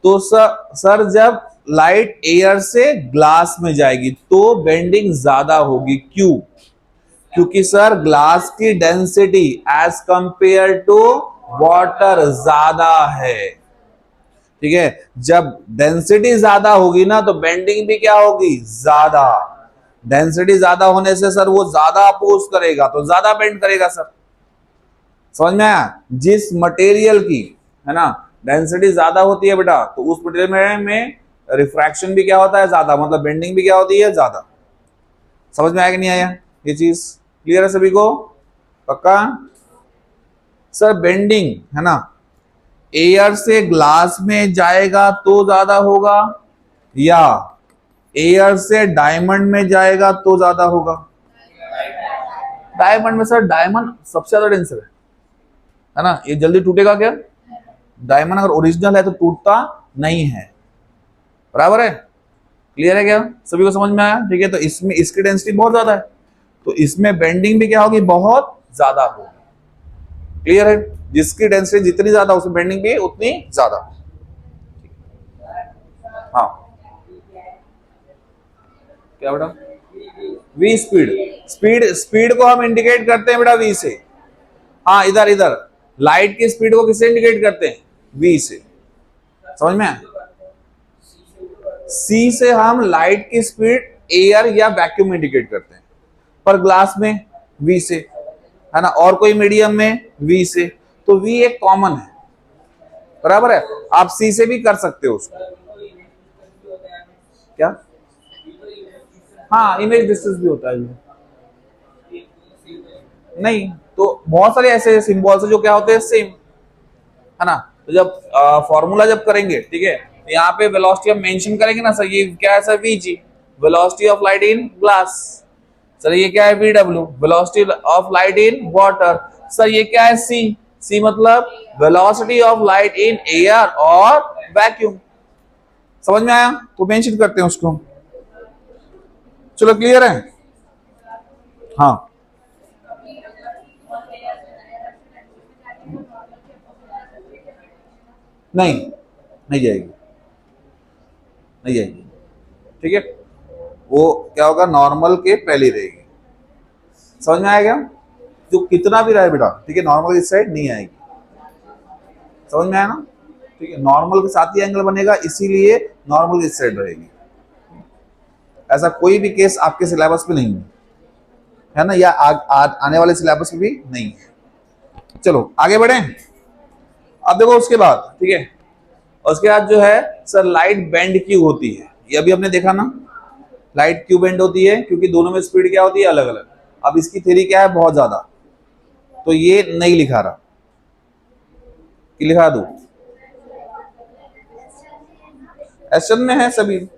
तो सर जब लाइट एयर से ग्लास में जाएगी तो बेंडिंग ज्यादा होगी, क्यों, क्योंकि सर ग्लास की density as compare to water ज्यादा है, ठीक है। जब डेंसिटी ज्यादा होगी ना तो बेंडिंग भी क्या होगी, ज्यादा। डेंसिटी ज्यादा होने से सर वो ज्यादा अपोज करेगा तो ज्यादा बेंड करेगा सर, समझ में आया। जिस मटेरियल की, है ना, डेंसिटी ज्यादा होती है बेटा तो उस मटेरियल में रिफ्रैक्शन भी क्या होता है ज्यादा, मतलब बेंडिंग भी क्या होती है ज्यादा। समझ में आया कि नहीं आया, ये चीज क्लियर है सभी को, पक्का। सर बेंडिंग है ना एयर से ग्लास में जाएगा तो ज्यादा होगा या एयर से डायमंड में जाएगा तो ज्यादा होगा। डायमंड में सर, डायमंड सबसे ज्यादा डेंसर है ना, ये जल्दी टूटेगा क्या, डायमंड अगर ओरिजिनल है तो टूटता नहीं है, बराबर है। क्लियर है क्या, सभी को समझ में आया, ठीक है। तो इसमें इसकी डेंसिटी बहुत ज्यादा है तो इसमें बेंडिंग भी क्या होगी, बहुत ज्यादा होगी, क्लियर है। जिसकी डेंसिटी जितनी ज्यादा उसमें बेंडिंग भी उतनी ज्यादा। हाँ क्या बेटा, वी स्पीड, स्पीड को हम इंडिकेट करते हैं बेटा वी से। हाँ इधर इधर लाइट की स्पीड को किससे इंडिकेट करते हैं, वी से, समझ में आया। सी से हम लाइट की स्पीड एयर या वैक्यूम इंडिकेट करते हैं, पर ग्लास में वी से, है ना, और कोई मीडियम में वी से। तो वी एक कॉमन है, बराबर है। आप सी से भी कर सकते हो उसको, क्या, हाँ इमेज डिस्टेंस भी होता है ये। नहीं, तो बहुत सारे ऐसे सिंबल्स है जो क्या होते हैं सेम, है ना। तो जब फॉर्मूला जब करेंगे, ठीक है, तो यहाँ पे वेलोसिटी हम मेंशन करेंगे ना सर, ये क्या है sir, VG, velocity of light in glass. Sir ये क्या है, VW, velocity of light in water. Sir ये क्या है, सी, सी मतलब velocity of light in air और वैक्यूम। समझ में आया, तो मेंशन करते हैं उसको। चलो क्लियर है, हाँ। नहीं, नहीं जाएगी, नहीं जाएगी, ठीक है। वो क्या होगा, नॉर्मल के पहले रहेगी। समझ में आएगा, जो कितना भी रहे बेटा, ठीक है, नॉर्मल इस साइड नहीं आएगी। समझ में आया ना, ठीक है, नॉर्मल के साथ ही एंगल बनेगा इसीलिए नॉर्मल इस साइड रहेगी। ऐसा कोई भी केस आपके सिलेबस में नहीं है ना, या आने वाले सिलेबस में भी नहीं है। चलो आगे बढ़े। अब देखो उसके बाद, ठीक है, उसके बाद जो है सर लाइट बेंड क्यों होती है, ये अभी हमने देखा ना। लाइट क्यों बेंड होती है, क्योंकि दोनों में स्पीड क्या होती है, अलग अलग। अब इसकी थ्योरी क्या है, बहुत ज्यादा, तो ये नहीं लिखा रहा, कि लिखा दू, एस्टन में है सभी।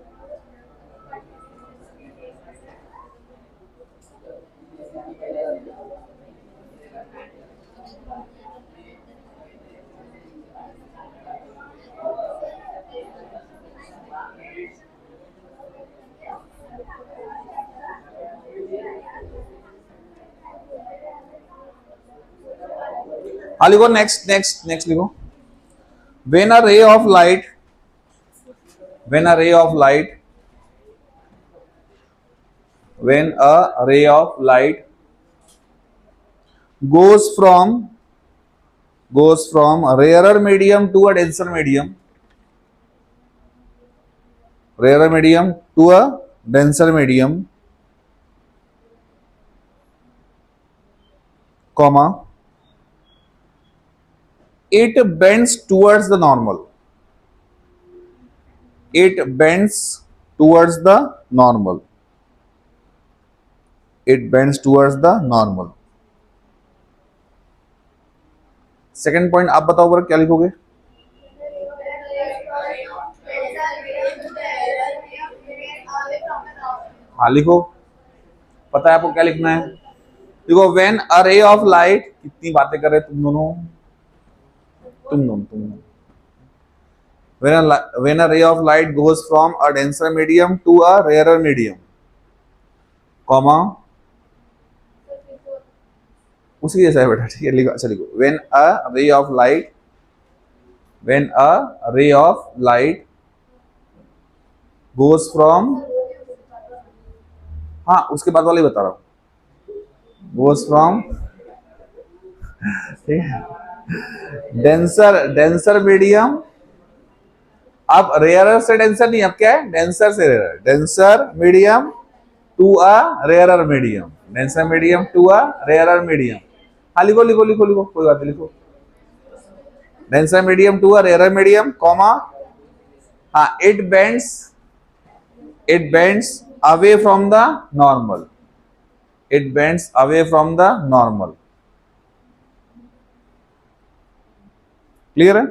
हाँ लिखो, नेक्स्ट नेक्स्ट नेक्स्ट लिखो। When a ray of light, when a ray of light, when a ray of light goes from a rarer medium to a denser medium, rarer medium to a denser medium, comma, it bends towards the normal, it bends towards the normal, it bends towards the normal। Second point आप बताओ बरा, क्या लिखोगे? हाँ लिखो, पता है आपको क्या लिखना है? देखो, when a ray of light, कितनी बातें कर रहे तुम दोनों, तुम दोनों। When a ray of light goes from a denser medium to a rarer medium, comma, उसी जैसा है बेटा, ठीक है, लिखो, अच्छा लिखो, when a ray of light, when a ray of light goes from, हाँ उसके बाद वाले बता रहा हूं, goes from, ठीक है, डेंसर मीडियम, अब रेयरर से डेंसर नहीं, अब क्या है, डेंसर से rare, denser medium to a rarer medium, denser medium to a rarer medium. हाँ लिखो लिखो लिखो लिखो, कोई बात नहीं, लिखो, denser medium to a rarer medium, comma, हाँ it bends away from the normal, it bends away from the normal. Clear है?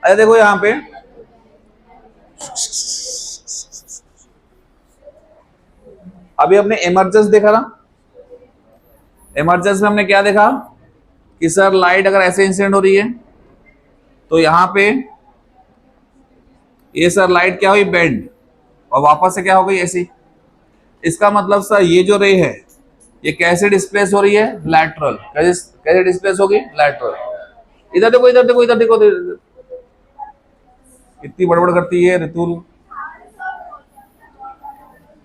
अरे देखो यहां पे अभी हमने इमर्जेंस देखा ना, इमर्जेंस में हमने क्या देखा कि सर लाइट अगर ऐसे इंसिडेंट हो रही है तो यहां पे ये सर लाइट क्या हुई, बेंड, और वापस से क्या हो गई, ऐसी। इसका मतलब सर ये जो रे है ये कैसे डिस्प्लेस हो रही है, लैटरल। कैसे डिस्प्लेस होगी, लैटरल। इधर देखो इधर देखो इधर देखो, इतनी बड़बड़ करती है ऋतुल।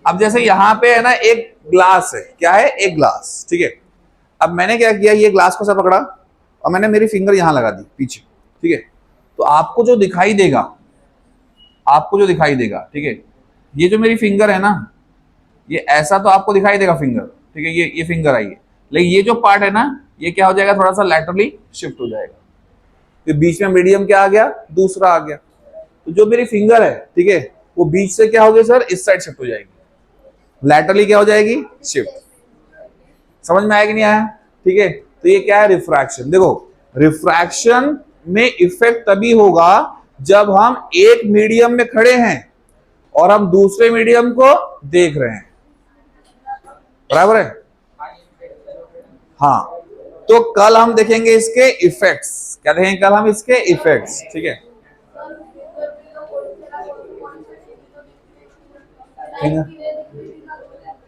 अब जैसे यहाँ पे है ना एक ग्लास है, क्या है, एक ग्लास, ठीक है। अब मैंने क्या किया, ये ग्लास को सा पकड़ा और मैंने मेरी फिंगर यहां लगा दी पीछे, ठीक है। तो आपको जो दिखाई देगा, आपको जो दिखाई देगा, ठीक है, ये जो मेरी फिंगर है ना, ये ऐसा तो आपको दिखाई देगा फिंगर, ठीक है, ये फिंगर आई है, लेकिन ये जो पार्ट है ना, ये क्या हो जाएगा, थोड़ा सा लैटरली शिफ्ट हो जाएगा। तो बीच में मीडियम क्या आ गया, दूसरा आ गया। तो जो मेरी फिंगर है, ठीक है, वो बीच से क्या हो गया सर, इस साइड शिफ्ट हो जाएगी, लैटरली क्या हो जाएगी, शिफ्ट। समझ में आया कि नहीं आया? ठीक है। तो ये क्या है, रिफ्रैक्शन। देखो, रिफ्रैक्शन में इफेक्ट तभी होगा जब हम एक मीडियम में खड़े हैं और हम दूसरे मीडियम को देख रहे हैं, बराबर है? हाँ, तो कल हम देखेंगे इसके इफेक्ट्स। क्या देखेंगे कल हम, इसके इफेक्ट्स, ठीक है।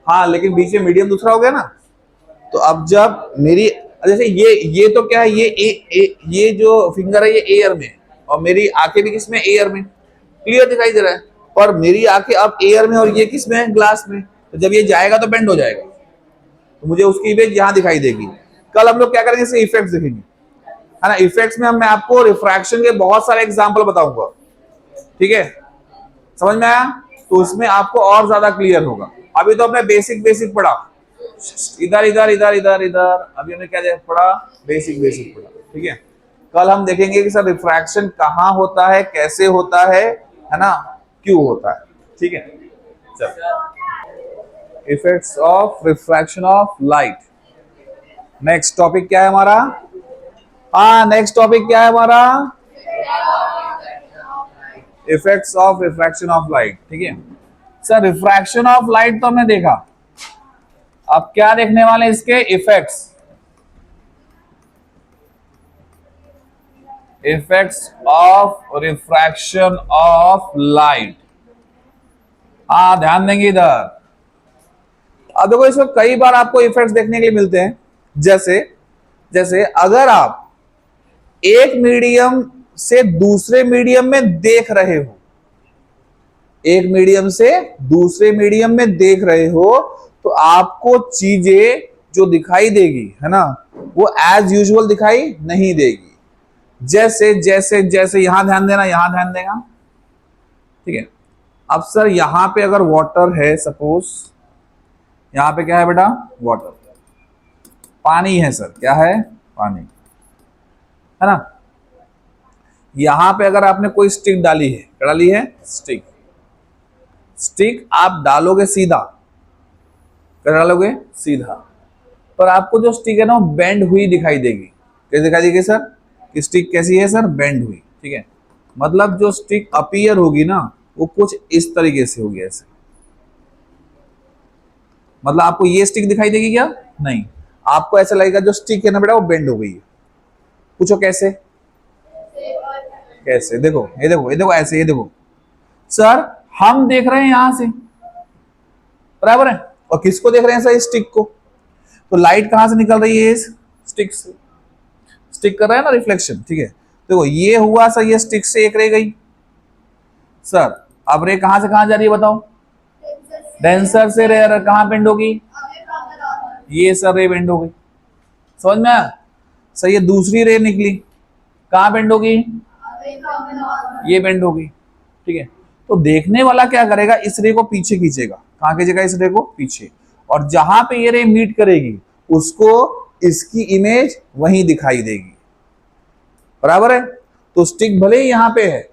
हाँ, लेकिन बीच में मीडियम दूसरा हो गया ना। तो अब जब मेरी, जैसे ये तो क्या है, ये जो फिंगर है ये एयर में, और मेरी आंखें भी किसमें, एयर में, क्लियर दिखाई दे रहा है। पर मेरी आंखें अब एयर में और ये किसमें, ग्लास में। तो जब ये जाएगा तो बेंड हो जाएगा, तो मुझे उसकी इमेज यहाँ दिखाई देगी। कल हम लोग क्या करेंगे, इसके इफेक्ट्स देखेंगे, है ना। इफेक्ट्स में मैं आपको रिफ्रैक्शन के बहुत सारे एग्जाम्पल बताऊंगा, ठीक है, समझ में आया? तो उसमें आपको और ज्यादा क्लियर होगा। अभी तो हमने बेसिक बेसिक पढ़ा, इधर इधर इधर इधर इधर, अभी हमने क्या पढ़ा, बेसिक बेसिक पढ़ा, ठीक है। कल हम देखेंगे कि सर रिफ्रैक्शन कहाँ होता है, कैसे होता है ना, क्यों होता है, ठीक है। चलो, effects of refraction of light. Next topic क्या है हमारा? हाँ, नेक्स्ट टॉपिक क्या है हमारा? Effects of refraction of light, ठीक है। सर रिफ्रैक्शन ऑफ लाइट तो हमने देखा, अब क्या देखने वाले, इसके effects. Effects of refraction of light. हाँ, ध्यान देंगे इधर। अब देखो, इसमें कई बार आपको इफेक्ट्स देखने के लिए मिलते हैं। जैसे जैसे अगर आप एक मीडियम से दूसरे मीडियम में देख रहे हो, एक मीडियम से दूसरे मीडियम में देख रहे हो, तो आपको चीजें जो दिखाई देगी, है ना, वो एज यूजुअल दिखाई नहीं देगी। जैसे जैसे जैसे यहां ध्यान देना, यहां ध्यान देगा, ठीक है। अब सर यहां पे अगर वाटर है, सपोज यहां पे क्या है बेटा, वाटर, पानी है सर, क्या है, पानी, है ना। यहां पे अगर आपने कोई स्टिक डाली है, क्या डाली है, स्टिक, स्टिक आप डालोगे सीधा, क्या डालोगे, सीधा, पर आपको जो स्टिक है ना वो बेंड हुई दिखाई देगी। कैसे दिखाई देगी सर, कि स्टिक कैसी है सर, बेंड हुई, ठीक है। मतलब जो स्टिक अपीयर होगी ना वो कुछ इस तरीके से होगी, ऐसे। मतलब आपको ये स्टिक दिखाई देगी क्या, नहीं, आपको ऐसा लगेगा जो स्टिक है ना बेटा वो बेंड हो गई है। पूछो कैसे, कैसे, देखो ये देखो, ये देखो ऐसे, ये देखो सर, हम देख रहे हैं यहां से, बराबर है, और किसको देख रहे हैं सर, स्टिक को। तो लाइट कहां से निकल रही है, इस स्टिक से, स्टिक कर रहा है ना रिफ्लेक्शन, ठीक है। देखो ये हुआ सर, ये स्टिक से एक रे गई सर। अब रे कहां से कहां जा रही है बताओ, डेंसर से रे कहां बेंड होगी, ये सर रे बेंड हो गई, समझ में आया सर। ये दूसरी रे निकली, कहां बेंड होगी, ये बेंड होगी, ठीक है। तो देखने वाला क्या करेगा, इस रे को पीछे खींचेगा, कहां खींचेगा, इस रे को पीछे, और जहां पे ये रे मीट करेगी उसको इसकी इमेज वहीं दिखाई देगी, बराबर है। तो स्टिक भले ही यहां पे है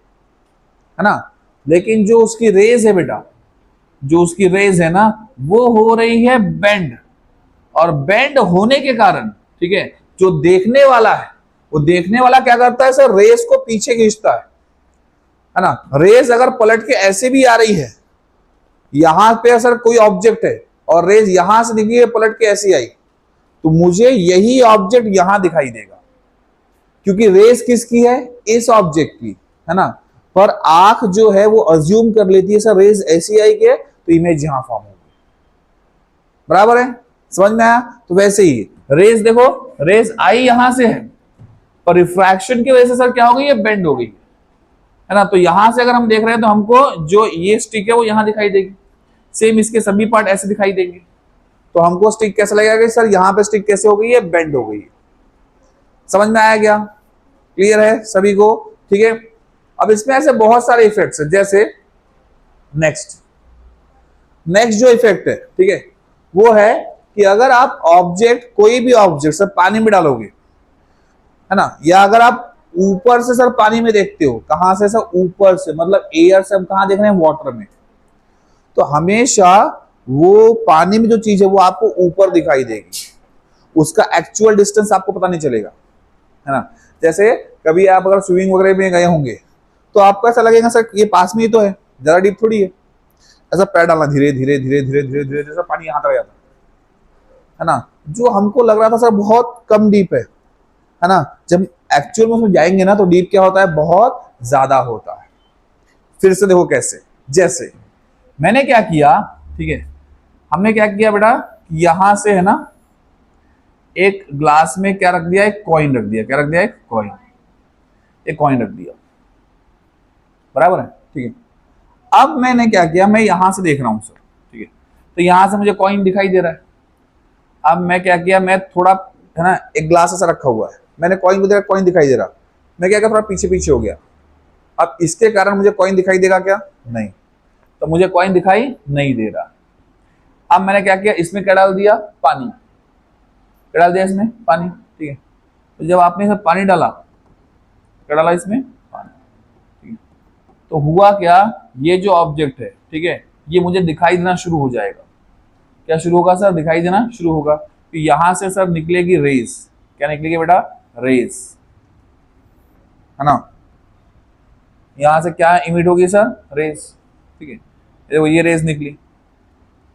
ना, लेकिन जो उसकी रेज है बेटा, जो उसकी रेज है ना वो हो रही है बेंड, और बेंड होने के कारण, ठीक है, जो देखने वाला है वो देखने वाला क्या करता है सर, रेस को पीछे खींचता है ना। रेस अगर पलट के ऐसे भी आ रही है, यहां पे सर कोई ऑब्जेक्ट है और रेस यहां से निकली है पलट के ऐसी आई, तो मुझे यही ऑब्जेक्ट यहां दिखाई देगा, क्योंकि रेस किसकी है, इस ऑब्जेक्ट की, है ना। पर आंख जो है वो अज्यूम कर लेती है सर रेस ऐसी आई के, तो इमेज यहां फॉर्म होगी, बराबर है, समझ में आया। तो वैसे ही रेस देखो, रेस आई यहां से है, पर रिफ्रैक्शन की वजह से सर क्या हो गई है, बेंड हो गई, है ना। तो यहां से अगर हम देख रहे हैं तो हमको जो ये स्टिक है वो यहां दिखाई देगी, सेम इसके सभी पार्ट ऐसे दिखाई देंगे। तो हमको स्टिक कैसा लगेगा कि सर यहां पे स्टिक कैसे हो गई है, बेंड हो गई है। समझ में आया क्या, क्लियर है सभी को, ठीक है। अब इसमें ऐसे बहुत सारे इफेक्ट्स है, जैसे नेक्स्ट नेक्स्ट जो इफेक्ट है, ठीक है, वो है कि अगर आप ऑब्जेक्ट, कोई भी ऑब्जेक्ट सर पानी में डालोगे, है ना, या अगर आप ऊपर से सर पानी में देखते हो, कहां से सर, ऊपर से, मतलब एयर से हम कहां देख रहे हैं, वाटर में, तो हमेशा वो पानी में जो चीज है वो आपको ऊपर दिखाई देगी, उसका एक्चुअल डिस्टेंस आपको पता नहीं चलेगा, है ना। जैसे कभी आप अगर स्विमिंग वगैरह में गए होंगे तो आपको ऐसा लगेगा सर ये पास में ही तो है, ज्यादा डीप थोड़ी है, ऐसा पैर डालना, धीरे धीरे धीरे धीरे धीरे धीरे धीरे पानी यहां तक जाता है ना। जो हमको लग रहा था सर बहुत कम डीप है ना, जब एक्चुअल में उसमें जाएंगे ना तो डीप क्या होता है, बहुत ज्यादा होता है। फिर से देखो कैसे, जैसे मैंने क्या किया, ठीक है, हमने क्या किया बेटा, यहां से है ना एक ग्लास में क्या रख दिया, एक कॉइन रख दिया, क्या रख दिया, एक कॉइन, एक कॉइन रख दिया, बराबर है, ठीक है। अब मैंने क्या किया, मैं यहां से देख रहा हूं सर, ठीक है, तो यहां से मुझे कॉइन दिखाई दे रहा है। अब मैं क्या किया, मैं थोड़ा, है ना, एक ग्लास ऐसा रखा हुआ है, मैंने कॉइन को देखा, कॉइन दिखाई दे रहा, मैं क्या किया, थोड़ा पीछे पीछे हो गया। अब इसके कारण मुझे कॉइन दिखाई देगा क्या, नहीं, तो मुझे कॉइन दिखाई नहीं दे रहा। अब मैंने क्या किया, इसमें क्या डाल दिया, पानी, क्या डाल दिया इसमें, पानी, ठीक है। तो जब आपने इसमें पानी डाला, क्या डाला इसमें, पानी, ठीक है, तो हुआ क्या, ये जो ऑब्जेक्ट है, ठीक है, ये मुझे दिखाई देना शुरू हो जाएगा। क्या शुरू होगा सर, दिखाई देना शुरू होगा। तो यहां से सर निकलेगी रेस, क्या निकलेगी बेटा, रेस, है ना। यहां से क्या इमिट होगी सर, रेस, ठीक है। देखो ये रेस निकली,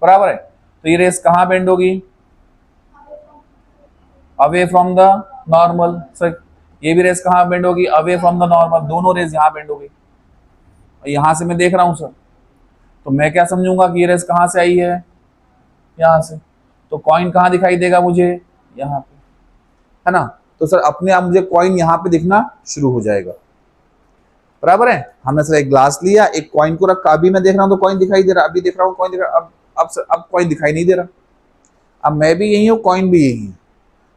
बराबर है, तो ये रेस कहां बेंड होगी, away from the normal sir, ये भी रेस कहाँ बेंड होगी, अवे फ्रॉम द नॉर्मल, दोनों रेस यहाँ बेंड हो गई। यहां से मैं देख रहा हूं सर, तो मैं क्या समझूंगा कि ये रेस कहां से आई है, यहां से। तो कॉइन कहां दिखाई देगा मुझे, यहाँ पे, है ना। तो सर अपने आप मुझे कॉइन यहाँ पे दिखना शुरू हो जाएगा, बराबर है। हमने सर एक ग्लास लिया, एक कॉइन को रखा, अभी मैं देख रहा हूं तो कॉइन दिखाई दे रहा, अभी देख रहा हूं कॉइन दिख रहा, अब कॉइन दिखाई नहीं दे रहा। अब मैं भी यही हूँ, कॉइन भी यही है।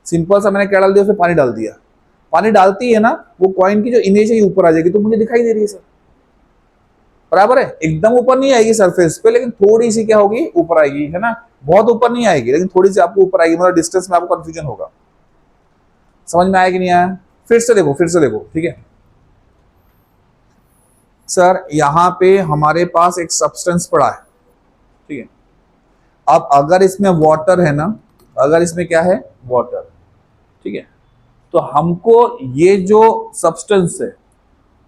सिंपल सा मैंने क्या डाल दिया, उसमें पानी डाल दिया। पानी डालती है ना, वो कॉइन की जो इमेज है ऊपर आ जाएगी, तो मुझे दिखाई दे रही है सर, बराबर है। एकदम ऊपर नहीं आएगी सरफेस पे, लेकिन थोड़ी सी क्या होगी, ऊपर आएगी, है ना। बहुत ऊपर नहीं आएगी, लेकिन थोड़ी सी आपको ऊपर आएगी, मतलब डिस्टेंस में आपको कंफ्यूजन होगा। समझ में आया कि नहीं आया, फिर से देखो, फिर से देखो, ठीक है सर। यहां पे हमारे पास एक सब्सटेंस पड़ा है, ठीक है। अब अगर इसमें वाटर है ना, अगर इसमें क्या है, वाटर, ठीक है, तो हमको ये जो सब्सटेंस है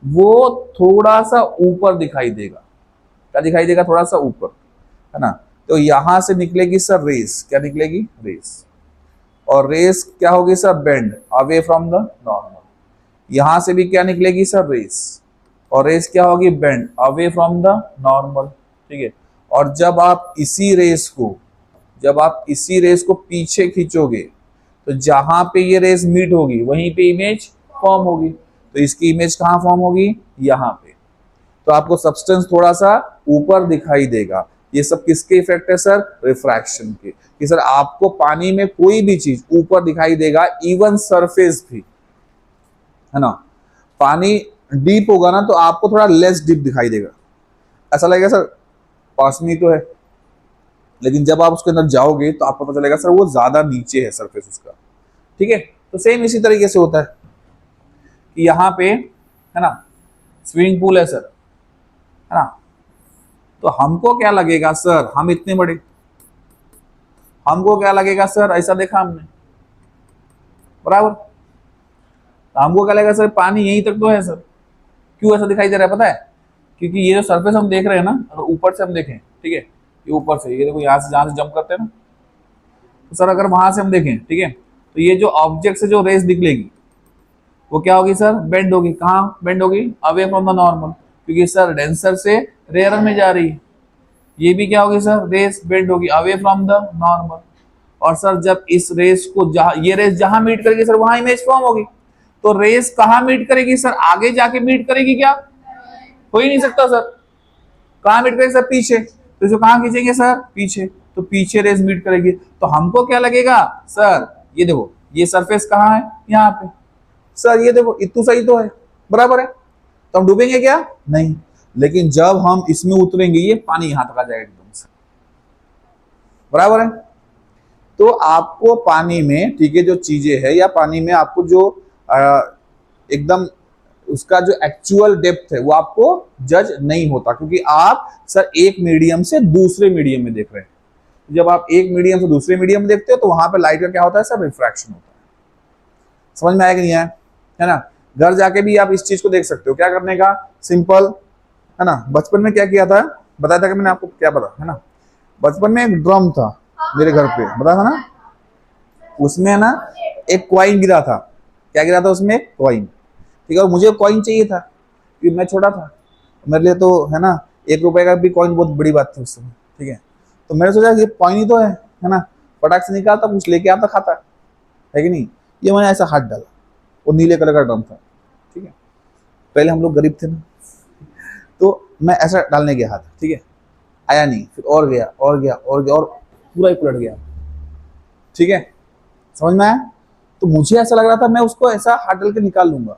वो थोड़ा सा ऊपर दिखाई देगा। क्या दिखाई देगा, थोड़ा सा ऊपर, है ना। तो यहां से निकलेगी सर रेस, क्या निकलेगी, रेस। और रेस क्या होगी sir, bend away from the normal. यहां से भी क्या निकलेगी सर, रेस, और रेस क्या होगी, bend away from the normal, ठीक है। और जब आप इसी रेस को पीछे खींचोगे, तो जहां पे ये रेस मीट होगी वहीं पे इमेज फॉर्म होगी। तो इसकी इमेज कहां फॉर्म होगी, यहां पे। तो आपको सब्सटेंस थोड़ा सा ऊपर दिखाई देगा। ये सब किसके इफेक्ट है सर, रिफ्रैक्शन के। कि सर आपको पानी में कोई भी चीज ऊपर दिखाई देगा, इवन सरफेस भी, है ना। पानी डीप होगा ना, तो आपको थोड़ा लेस डीप दिखाई देगा, ऐसा लगेगा सर पास में तो है। लेकिन जब आप उसके अंदर जाओगे तो आपको पता चलेगा सर वो ज्यादा नीचे है सरफेस उसका, ठीक है। तो सेम इसी तरीके से होता है कि यहाँ पे, है ना, स्विमिंग पूल है सर, है ना। तो हमको क्या लगेगा सर, हम इतने बड़े, हमको क्या लगेगा सर, ऐसा देखा हमने, बराबर। तो हमको क्या लगेगा सर, पानी यहीं तक तो है सर। क्यों ऐसा दिखाई दे रहा है पता है, क्योंकि ये जो सरफेस हम देख रहे हैं ना, अगर ऊपर से हम देखें, ठीक है, ये ऊपर से, ये देखो यहाँ से जहां से जंप करते हैं ना, तो सर अगर वहां से हम देखें, ठीक है, तो ये जो ऑब्जेक्ट से जो रेस निकलेगी वो क्या होगी सर, बेंड होगी। कहाँ बेंड होगी, अवे फ्रॉम द नॉर्मल, क्योंकि सर डेंसर से रेयर में जा रही है। ये भी क्या होगी सर, रेस बेंड होगी अवे फ्रॉम द नॉर्मल। और सर जब इस रेस को ये रेस जहां मीट करेगी सर, वहां इमेज फॉर्म होगी। तो रेस कहां मीट करेगी सर, आगे जाके मीट करेगी क्या, हो ही नहीं सकता सर। कहां मीट करेगी सर, पीछे। तो इसको कहां खींचेंगे सर, पीछे। तो पीछे रेस मीट करेगी, तो हमको क्या लगेगा सर, ये देखो ये सरफेस कहां है, यहाँ पे। सर ये देखो इतना सही तो है, बराबर है। तो हम डूबेंगे क्या, नहीं। लेकिन जब हम इसमें उतरेंगे, ये पानी यहां तक आ जाएगा एकदम से, बराबर है। तो आपको पानी में, ठीक है, जो चीजें है, या पानी में आपको जो एकदम उसका जो एक्चुअल डेप्थ है वो आपको जज नहीं होता, क्योंकि आप सर एक मीडियम से दूसरे मीडियम में देख रहे हैं। जब आप एक मीडियम से दूसरे मीडियम में देखते हो, तो वहां पे लाइट का क्या होता है सर, रिफ्रैक्शन होता है। समझ में आया कि नहीं आया, है ना। घर जाके भी आप इस चीज को देख सकते हो, क्या करने का, सिंपल, है ना। बचपन में क्या किया था, बताया था कि मैंने आपको, क्या पता है ना। बचपन में एक ड्रम था मेरे घर पे, बताया था ना। उसमें ना एक कॉइन गिरा था। क्या गिरा था उसमें, कॉइन, ठीक है। और मुझे कॉइन चाहिए था क्योंकि मैं छोटा था, मेरे लिए तो, है ना, 1 रुपए का भी कॉइन बहुत बड़ी बात थी उस समय, ठीक है। तो मैंने सोचा ये कॉइन ही तो है ना। फटाक से निकालता, कुछ लेके आता, खाता, है कि नहीं। ये मैंने ऐसा हाथ डाला, वो नीले कलर का ड्रम था, ठीक है। पहले हम लोग गरीब थे ना, तो मैं ऐसा डालने गया हाथ, ठीक है, आया नहीं। फिर और गया और गया और गया, और पूरा ही पलट गया, ठीक है। समझ में आया। तो मुझे ऐसा लग रहा था मैं उसको ऐसा हाथ डाल के निकाल लूंगा,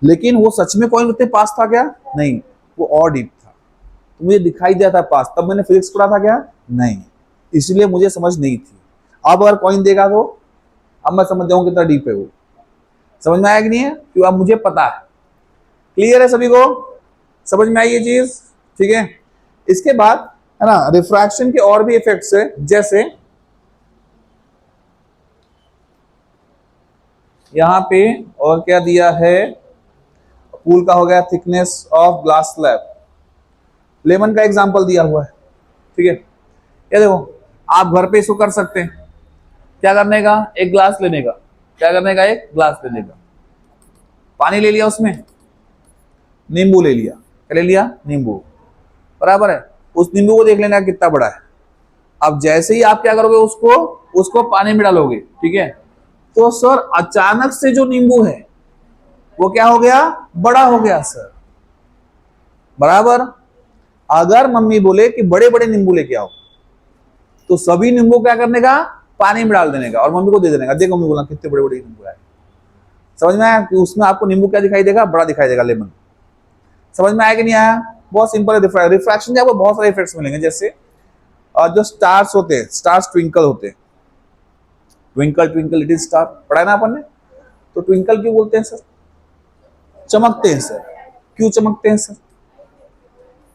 लेकिन वो सच में कॉइन उतने पास था क्या, नहीं, वो और डीप था। तो मुझे दिखाई दिया था पास, तब मैंने फिजिक्स पढ़ा था क्या, नहीं, इसलिए मुझे समझ नहीं थी। अब अगर कॉइन देगा तो अब मैं समझ जाऊंगा कितना डीप है वो। समझ में आया कि नहीं है, क्योंकि अब मुझे पता है। क्लियर है सभी को, समझ में आई ये चीज, ठीक है। इसके बाद, है ना, रिफ्रैक्शन के और भी इफेक्ट्स है, जैसे यहां पे और क्या दिया है, पूल का हो गया, thickness of glass slab. Lemon का एग्जांपल दिया हुआ है, ठीक है। ये देखो, आप घर पे इसको कर सकते हैं। क्या करने का, एक ग्लास लेने का, क्या करने का, एक ग्लास लेने का, पानी ले लिया, उसमें नींबू ले लिया, क्या ले लिया, नींबू, बराबर है। उस नींबू को देख लेना कितना बड़ा है। अब जैसे ही आप क्या करोगे, उसको पानी में डालोगे, ठीक है, तो सर अचानक से जो नींबू है वो क्या हो गया, बड़ा हो गया सर, बराबर। अगर मम्मी बोले कि बड़े बड़े नींबू लेके आओ, तो सभी नींबू क्या करने का, पानी में डाल देने का और मम्मी को दे देने का, देखो मम्मी बोला कितने बड़े बड़े नींबू आए। समझ में आया कि उसमें आपको नींबू क्या दिखाई देगा, बड़ा दिखाई देगा, लेमन। समझ में आया कि नहीं आया? बहुत सिंपल है। रिफ्रैक्शन के आपको बहुत सारे इफेक्ट्स मिलेंगे, जैसे जो स्टार्स होते हैं, स्टार्स ट्विंकल होते हैं, ट्विंकल ट्विंकल लिटिल स्टार, पढ़ा है ना अपन ने। तो ट्विंकल क्यों बोलते हैं सर, चमकते हैं सर। क्यों चमकते हैं सर?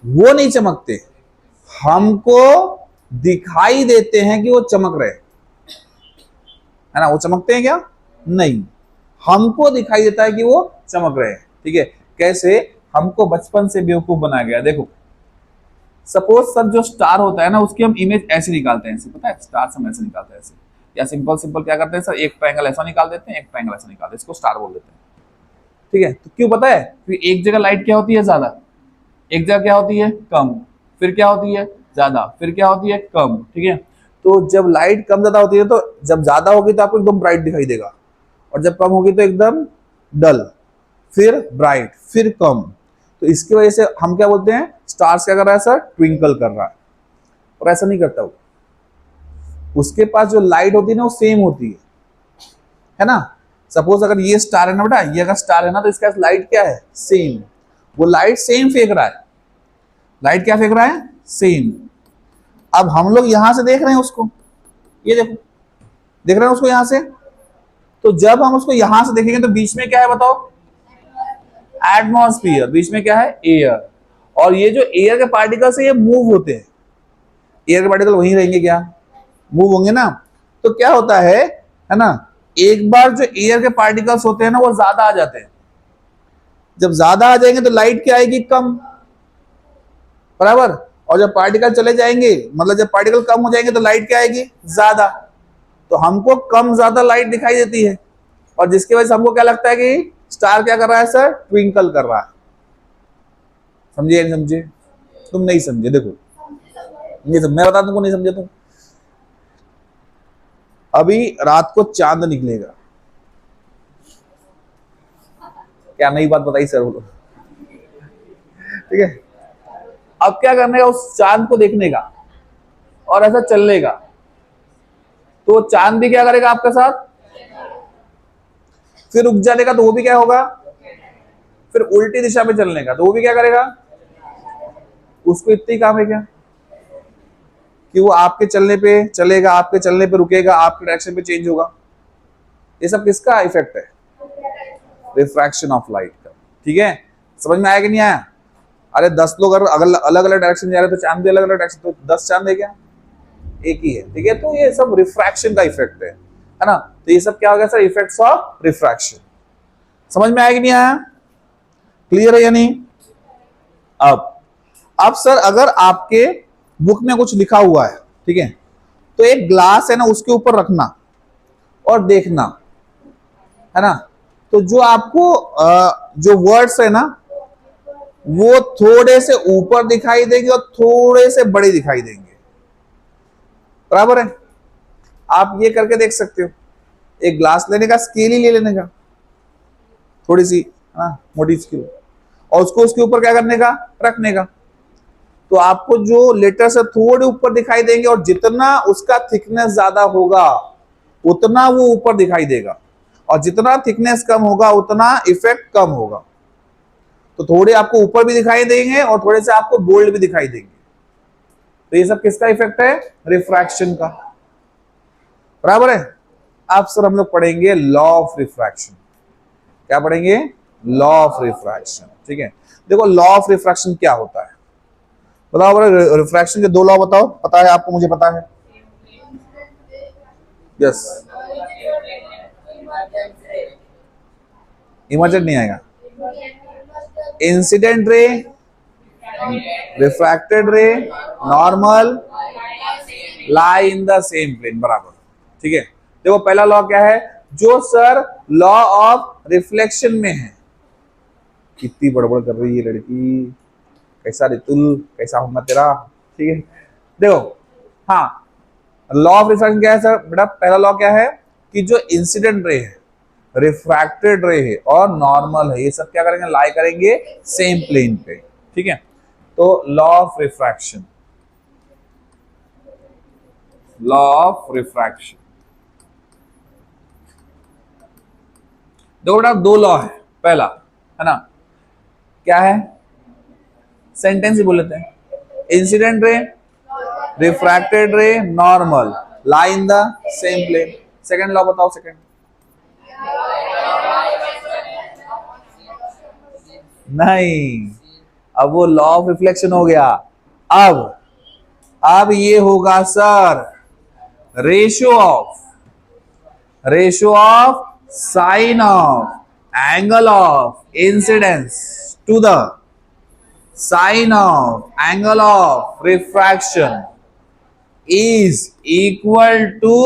वो नहीं चमकते, हमको दिखाई देते हैं कि वो चमक रहे, है ना। वो चमकते हैं क्या? नहीं, हमको दिखाई देता है कि वो चमक रहे हैं, ठीक है। कैसे? हमको बचपन से बेवकूफ बनाया गया। देखो सपोज सर जो स्टार होता है ना, उसकी हम इमेज ऐसे निकालते हैं, ऐसे, पता है, स्टार हम ऐसे निकालते हैं ऐसे, या सिंपल सिंपल क्या करते हैं सर, एक ट्रायंगल ऐसा निकाल देते हैं, एक ट्रायंगल ऐसा निकाल देते हैं, इसको स्टार बोल देते हैं, ठीक है। तो क्यों पता है? क्योंकि एक जगह लाइट क्या होती है, ज्यादा, एक जगह क्या होती है, कम, फिर क्या होती है, ज्यादा, फिर क्या होती है, कम, ठीक है। तो जब लाइट कम ज्यादा होती है, तो जब ज्यादा होगी तो आपको एकदम ब्राइट दिखाई देगा, और जब कम होगी तो एकदम डल, फिर ब्राइट, फिर कम। तो इसकी वजह से हम क्या बोलते हैं, स्टार्स क्या कर रहा है सर, ट्विंकल कर रहा है। और ऐसा नहीं करता वो, उसके पास जो लाइट होती है ना वो सेम होती है ना। सपोज अगर ये स्टार है ना बेटा, ये अगर स्टार है ना, तो इसका लाइट क्या है, सेम, वो लाइट सेम फेंक रहा है। लाइट क्या फेंक रहा है, सेम। अब हम लोग यहां से देख रहे हैं उसको, ये देखो, देख रहे हैं उसको यहां से। तो जब हम उसको यहां से देखेंगे तो बीच में क्या है बताओ, एटमॉस्फेयर, बीच में क्या है, एयर। और ये जो एयर के पार्टिकल्स है ये मूव होते हैं, एयर के पार्टिकल वहीं रहेंगे क्या, मूव होंगे ना। तो क्या होता है ना, एक बार जो एयर के पार्टिकल्स होते हैं ना वो ज्यादा आ जाते हैं। जब ज्यादा आ जाएंगे तो लाइट क्या आएगी, कम, बराबर। और जब पार्टिकल चले जाएंगे, मतलब जब पार्टिकल कम हो जाएंगे तो लाइट क्या आएगी, ज्यादा। तो हमको कम ज्यादा लाइट दिखाई देती है, और जिसकी वजह से हमको क्या लगता है कि स्टार क्या कर रहा है सर, ट्विंकल कर रहा है। समझे या नहीं समझे? तुम नहीं समझे, देखो ये सब मैं बता दूंगा, नहीं समझे तुम। अभी रात को चांद निकलेगा, क्या नई बात बताई सर, बोलो, ठीक है। अब क्या करने का, उस चांद को देखने का और ऐसा चलने का। तो चांद भी क्या करेगा आपके साथ, फिर रुक जाने का, तो वो भी क्या होगा, फिर उल्टी दिशा में चलने का, तो वो भी क्या करेगा। उसको इतनी काम है क्या कि वो आपके चलने पे चलेगा, आपके चलने पे रुकेगा, आपके डायरेक्शन पे चेंज होगा। ये सब किसका इफेक्ट है, रिफ्रैक्शन ऑफ लाइट का, ठीक है। समझ में आया कि नहीं आया? अरे 10 लोग अगर अलग अलग डायरेक्शन जा रहे हैं तो चांद भी अलग अलग डायरेक्शन, तो 10 चांद है क्या, एक ही है, ठीक है। तो ये सब रिफ्रैक्शन का इफेक्ट है ना। तो ये सब क्या हो गया सर, इफेक्ट्स ऑफ रिफ्रैक्शन। समझ में आया कि नहीं आया, क्लियर है या नहीं? अब सर अगर आपके बुक में कुछ लिखा हुआ है, ठीक है, तो एक ग्लास है ना, उसके ऊपर रखना और देखना, है ना। तो जो आपको जो वर्ड्स है ना वो थोड़े से ऊपर दिखाई देंगे और थोड़े से बड़े दिखाई देंगे, बराबर है। आप ये करके देख सकते हो, एक ग्लास लेने का, स्केल ही ले लेने का, थोड़ी सी मोटी स्केल, और उसको उसके ऊपर क्या करने का, रखने का। तो आपको जो लेटर से थोड़े ऊपर दिखाई देंगे, और जितना उसका थिकनेस ज्यादा होगा उतना वो ऊपर दिखाई देगा, और जितना थिकनेस कम होगा उतना इफेक्ट कम होगा। तो थोड़े आपको ऊपर भी दिखाई देंगे और थोड़े से आपको बोल्ड भी दिखाई देंगे। तो ये सब किसका इफेक्ट है, रिफ्रैक्शन का, बराबर है। अब सर हम लोग पढ़ेंगे लॉ ऑफ रिफ्रैक्शन। क्या पढ़ेंगे, लॉ ऑफ रिफ्रैक्शन, ठीक है। देखो लॉ ऑफ रिफ्रैक्शन क्या होता है, बताओ, रिफ्रैक्शन के दो लॉ बताओ, पता है आपको, मुझे पता है, यस। इमर्जेंट नहीं आएगा, incident ray, refracted ray, normal, lie in the same plane, बराबर, ठीक है। देखो पहला लॉ क्या है, जो सर लॉ ऑफ रिफ्लेक्शन में है, कितनी बड़बड़ कर रही है लड़की, कैसा रितुल, कैसा होगा तेरा, ठीक है। देखो, हाँ, लॉ ऑफ रिफ्रैक्शन क्या है सर बेटा? पहला लॉ क्या है कि जो इंसिडेंट रे है, रिफ्रैक्टेड रे है और नॉर्मल है, ये सब क्या करेंगे? लाई करेंगे सेम प्लेन पे, ठीक है। तो law of refraction, law of refraction, देखो बेटा दो लॉ है। पहला है ना, क्या है? सेंटेंस ही बोल लेते हैं, incident ray, refracted ray, normal, lie in the same plane. Second law बताओ, सेकंड। नहीं, अब वो लॉ ऑफ रिफ्लेक्शन हो गया। अब ये होगा sir ratio of sine of angle of incidence to the sine of angle of refraction is equal to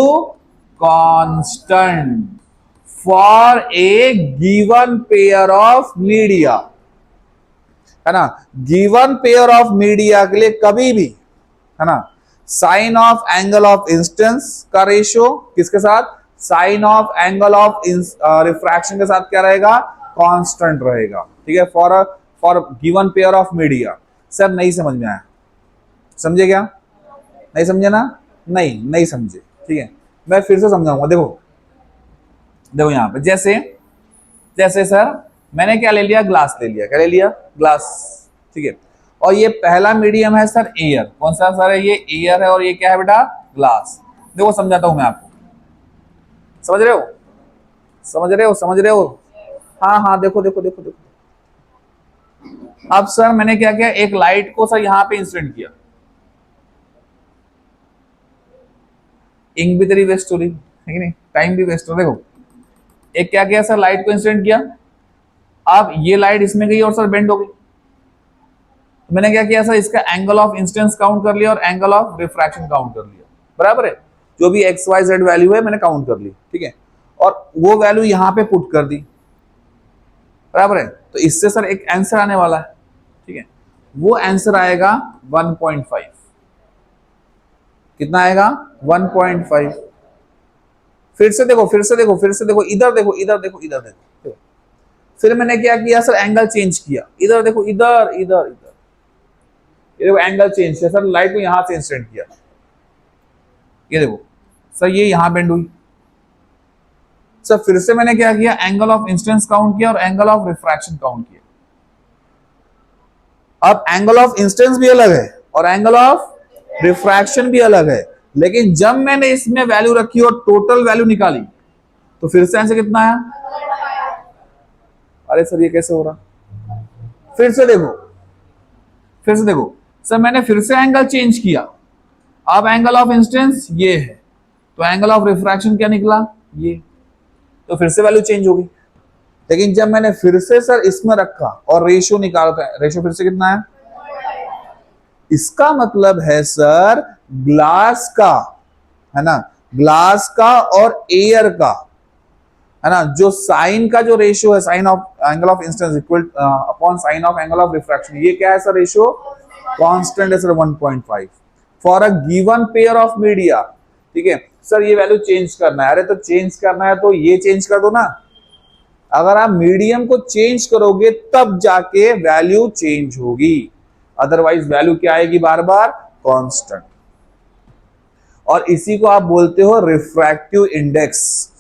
constant for a given pair of media, है ना। गिवन पेयर ऑफ मीडिया के लिए कभी भी, है ना, sine of angle of instance का ratio किसके साथ? Sine of angle of refraction के साथ क्या रहेगा? कांस्टेंट रहेगा, ठीक है, for given pair of media. Sir नहीं समझ में आया, समझे क्या? नहीं समझे ना? नहीं समझे, ठीक है, मैं फिर से समझाऊंगा। देखो देखो यहां पे जैसे जैसे सर मैंने क्या ले लिया? ग्लास ले लिया। क्या ले लिया? ग्लास, ठीक है। और ये पहला मीडियम है सर एयर। कौन सा सर है? ये एयर है। और ये क्या है बेटा? ग्लास। देखो समझाता हूं मैं आपको, समझ रहे हो? समझ रहे हो? हाँ, देखो देखो देखो देखो। अब सर मैंने क्या किया? एक लाइट को सर यहां पे इंसिडेंट किया, इंक भी तेरी वेस्ट हो रही है कि नहीं, टाइम भी वेस्ट हो। देखो एक क्या किया सर? लाइट को इंसिडेंट किया। अब ये लाइट इसमें गई और सर बेंड हो गई। तो मैंने क्या किया सर? इसका एंगल ऑफ इंसिडेंस काउंट कर लिया और एंगल ऑफ रिफ्रैक्शन काउंट कर लिया, बराबर है। जो भी एक्स वाई जेड वैल्यू है मैंने काउंट कर ली, ठीक है। और वो वैल्यू यहां पे पुट कर दी, बराबर है। तो इससे सर एक आंसर आने वाला है, ठीक है। वो आंसर आएगा 1.5। कितना आएगा? 1.5। फिर से देखो, इधर देखो। फिर मैंने क्या किया सर? एंगल चेंज किया। इधर देखो, इधर इधर इधर, ये देखो एंगल चेंज किया सर। लाइट को यहां से इंसिडेंट किया, ये देखो सर, ये यहां बेंड हुई सर। फिर से मैंने क्या किया? एंगल ऑफ इंसिडेंस काउंट किया और एंगल ऑफ रिफ्रैक्शन काउंट किया। अब एंगल ऑफ इंसिडेंस भी अलग है और एंगल ऑफ रिफ्रैक्शन भी अलग है, लेकिन जब मैंने इसमें वैल्यू रखी और टोटल वैल्यू निकाली तो फिर से आंसर कितना आया? अरे सर ये कैसे हो रहा? फिर से देखो सर, मैंने फिर से एंगल चेंज किया। अब एंगल ऑफ इंसिडेंस ये है, तो एंगल ऑफ रिफ्रैक्शन क्या निकला? ये। तो फिर से वैल्यू चेंज हो गई। लेकिन जब मैंने फिर से सर इसमें रखा और रेशियो निकाला, था रेशियो फिर से कितना है? इसका मतलब है सर ग्लास का, है ना, ग्लास का और एयर का, है ना, जो साइन का जो रेशियो है, sine of angle of incidence equal upon sine of angle of refraction, ये क्या है सर? रेशियो कांस्टेंट है sir 1.5 for a given pair of media, ठीक है। सर ये वैल्यू चेंज करना है। अरे तो चेंज करना है तो ये चेंज कर दो ना। अगर आप मीडियम को चेंज करोगे तब जाके वैल्यू चेंज होगी, अदरवाइज वैल्यू क्या आएगी? बार बार कांस्टेंट। और इसी को आप बोलते हो रिफ्रैक्टिव इंडेक्स।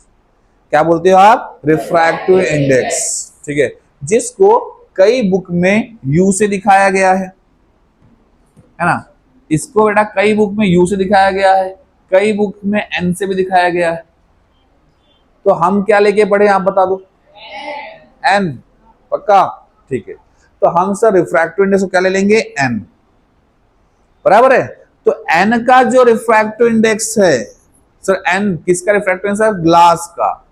क्या बोलते हो आप? रिफ्रैक्टिव इंडेक्स, ठीक है, जिसको कई बुक में यू से दिखाया गया है ना। इसको बेटा कई बुक में यू से दिखाया गया है, कई बुक में एन से भी दिखाया गया है। तो हम क्या लेके पढ़े? आप बता दो। एन, पक्का? ठीक है। तो हम सर रिफ्रैक्टिव इंडेक्स को क्या ले लेंगे? एन, बराबर है। तो एन का जो रिफ्रैक्टिव इंडेक्स है सर, एन किसका रिफ्रैक्टिव इंडेक्स है? ग्लास का।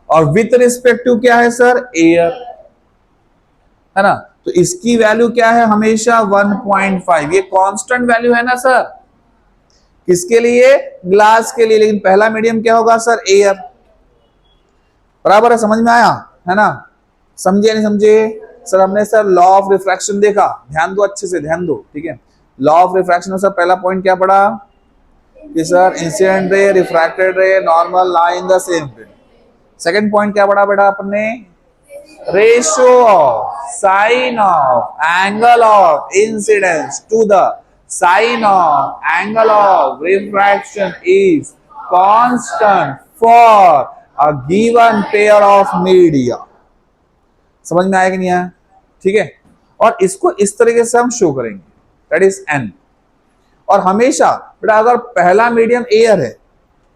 और विथ रिस्पेक्टिव क्या है सर? एयर, है ना। तो इसकी वैल्यू क्या है? हमेशा 1.5। ये कांस्टेंट वैल्यू है ना सर, किसके लिए? ग्लास के लिए। लेकिन पहला मीडियम क्या होगा सर? एयर, बराबर है। समझ में आया है ना? समझे नहीं समझे? सर हमने सर लॉ ऑफ रिफ्रैक्शन देखा, ध्यान दो अच्छे से, ध्यान दो, ठीक है। लॉ ऑफ रिफ्रैक्शन में सर पहला पॉइंट क्या पढ़ा कि sir incident ray, refracted ray, normal lie in the same plane. Second point क्या पढ़ा बेटा आपने, ratio of sine of angle of incidence to the sine of angle of refraction is constant for a given pair of media. समझ में आया कि नहीं आया, ठीक है। और इसको इस तरीके से हम शो करेंगे, दैट इज एन। और हमेशा बेटा अगर पहला मीडियम एयर है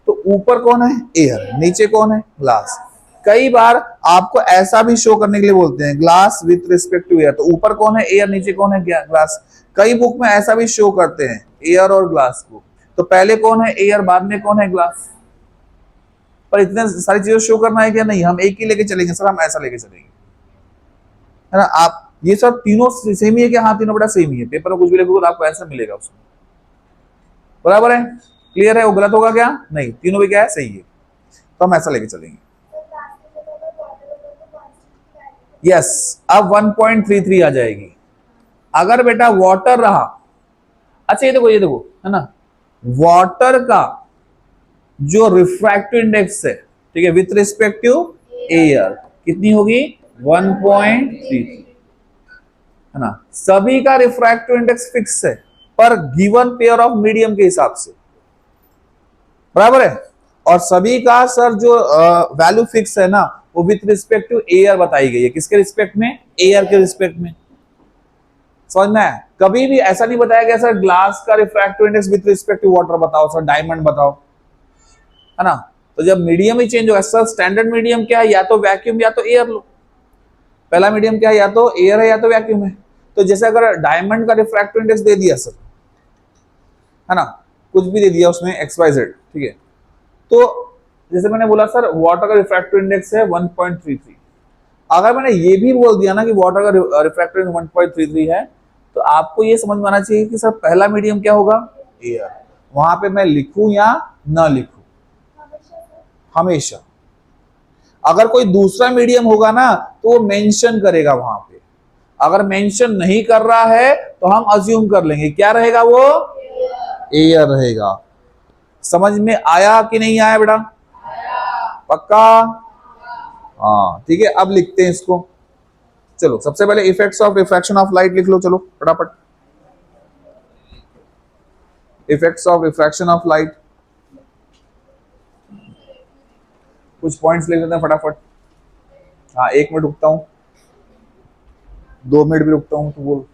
तो ऊपर कौन है, एयर, नीचे कौन है, ग्लास। कई बार आपको ऐसा भी शो करने के लिए बोलते हैं, glass with respect to air, तो ऊपर कौन है, एयर, नीचे कौन है, ग्लास। कई बुक में ऐसा भी शो करते हैं एयर और ग्लास को, तो पहले कौन है, एयर, बाद में कौन है, ग्लास। पर इतने सारी चीजें शो करना है क्या, नहीं, हम एक ही लेके चलेंगे सर, हम ऐसा लेके चलेंगे, है ना। आप ये सब तीनों सेम ही है क्या, हाँ तीनों बड़ा सेम ही है, पेपर में कुछ भी लिखोगे तो आपको ऐसा मिलेगा उसमें, बराबर है, क्लियर है। वो गलत होगा क्या, नहीं, तीनों भी क्या है, सही है, तो हम ऐसा लेके चलेंगे। यस, अब 1.33 आ जाएगी। अगर बेटा वाटर रहा, अच्छा ये देखो, है ना, वाटर का जो रिफ्रैक्टिव इंडेक्स है, ठीक है, विथ रिस्पेक्ट टू एयर कितनी होगी, 1.33, है ना। सभी का रिफ्रैक्टिव इंडेक्स फिक्स है पर गिवन पेयर ऑफ मीडियम के हिसाब से, बराबर है। और सभी का सर जो वैल्यू फिक्स है ना, वो विथ रिस्पेक्ट टू एयर बताई गई है, किसके रिस्पेक्ट में, एयर के रिस्पेक्ट में। समझ में आया, कभी भी ऐसा नहीं बताया गया सर ग्लास का refractive index with respect to water बताओ, सर डायमंड बताओ, है ना। तो जब मीडियम ही चेंज होगा, सर स्टैंडर्ड मीडियम क्या है, या तो वैक्यूम या तो एयर लो। पहला मीडियम क्या है, या तो एयर है या तो वैक्यूम है। तो जैसे अगर डायमंड का रिफ्रैक्टिव इंडेक्स दे दिया सर, है ना, कुछ भी दे दिया उसमें XYZ, ठीक है, तो जैसे मैंने बोला सर वाटर का रिफ्रैक्टिव इंडेक्स है 1.33। अगर मैंने ये भी बोल दिया ना कि वाटर का रिफ्रैक्टिव इंडेक्स 1.33 है, तो आपको ये समझ में आना चाहिए कि सर पहला मीडियम क्या होगा, एयर। वहां पे मैं लिखूं या ना लिखूं, हमेशा अगर कोई दूसरा मीडियम होगा ना तो वो मेंशन करेगा वहां पे। अगर मेंशन नहीं कर रहा है तो हम अज्यूम कर लेंगे क्या रहेगा, वो एयर रहेगा। समझ में आया कि नहीं आया बेटा, पक्का, हाँ ठीक है। अब लिखते हैं इसको, चलो सबसे पहले effects of refraction of light लिख लो, चलो फटाफट। Effects of refraction of light, कुछ पॉइंट्स लिख लेते हैं फटाफट। हाँ 1 मिनट रुकता हूं, 2 मिनट भी रुकता हूं तो बोल।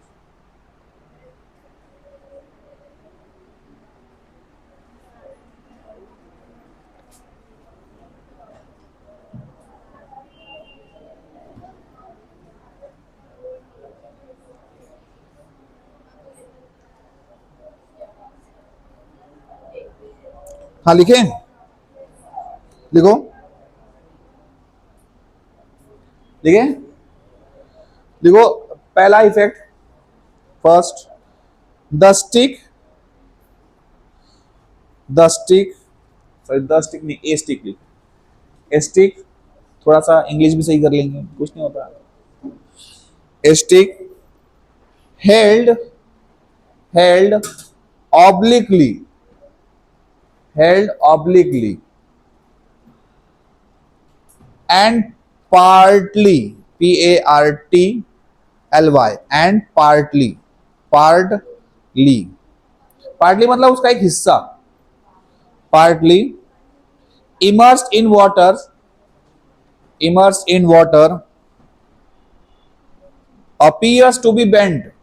हाँ लिखे, लिखो, लिखे, लिखो। पहला effect, first, the stick, the stick, sorry the stick नहीं, ए स्टिक लिख, ए स्टिक, थोड़ा सा इंग्लिश भी सही कर लेंगे, कुछ नहीं होता। ए stick held, held obliquely, held obliquely and partly, PARTLY, and partly, partly, partly मतलब उसका एक हिस्सा, partly immersed in water, immersed in water, appears to be bent,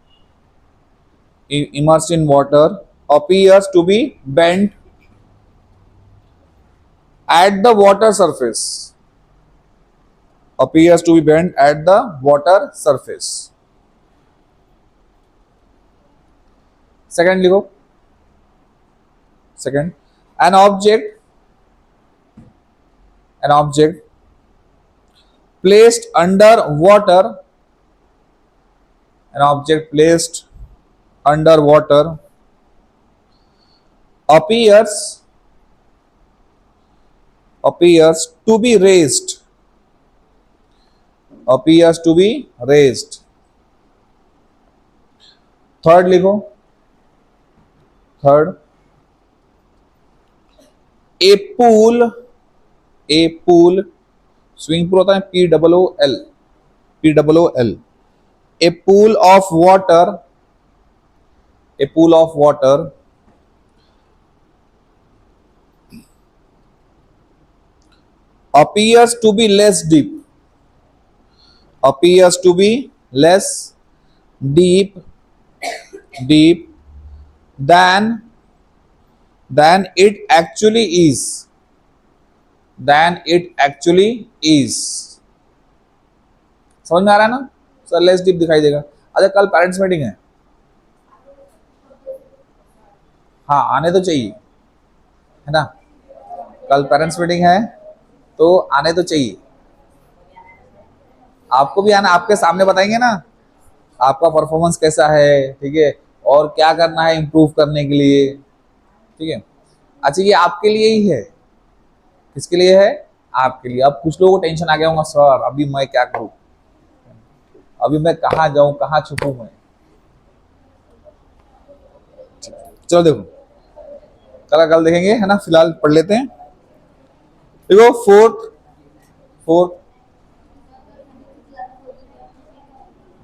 immersed in water appears to be bent at the water surface, appears to be bent at the water surface. Second लिखो, second, an object placed under water, an object placed under water appears to be raised, appears to be raised third लिखो, third, a pool, a pool, swimming pool होता है P double O L, P double O L, a pool of water, a pool of water appears to be less deep, appears to be less deep, deep than it actually is, than it actually is। समझ में आ रहा है ना sir? Less deep दिखाई देगा। अच्छा कल parents meeting है, हाँ आने तो चाहिए, है ना, कल पेरेंट्स मीटिंग है तो आने तो चाहिए, आपको भी आना, आपके सामने बताएंगे ना आपका परफॉर्मेंस कैसा है, ठीक है, और क्या करना है इम्प्रूव करने के लिए, ठीक है। अच्छा ये आपके लिए ही है, किसके लिए है? आपके लिए। अब कुछ लोगों को टेंशन आ गया होगा, सर अभी मैं क्या करूं, अभी मैं कहाँ जाऊं, कहाँ छुपूं मैं। चलो देखो कल देखेंगे, है ना, फिलहाल पढ़ लेते हैं। देखो फोर्थ, फोर्थ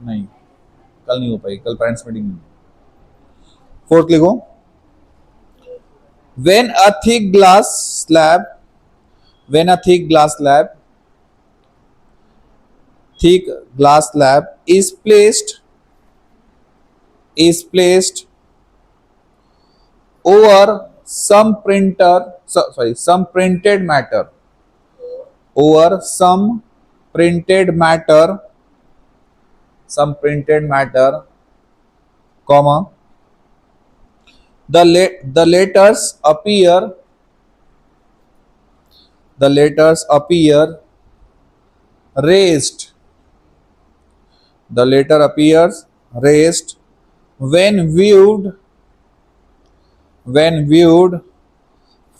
नहीं, कल नहीं हो पाई, कल पेरेंट्स मीटिंग नहीं। फोर्थ लिखो, when a thick glass slab, when a thick glass slab, thick glass slab is placed over some some printed matter, over printed matter some printed matter, comma, the letters appear raised, the letter appears raised when viewed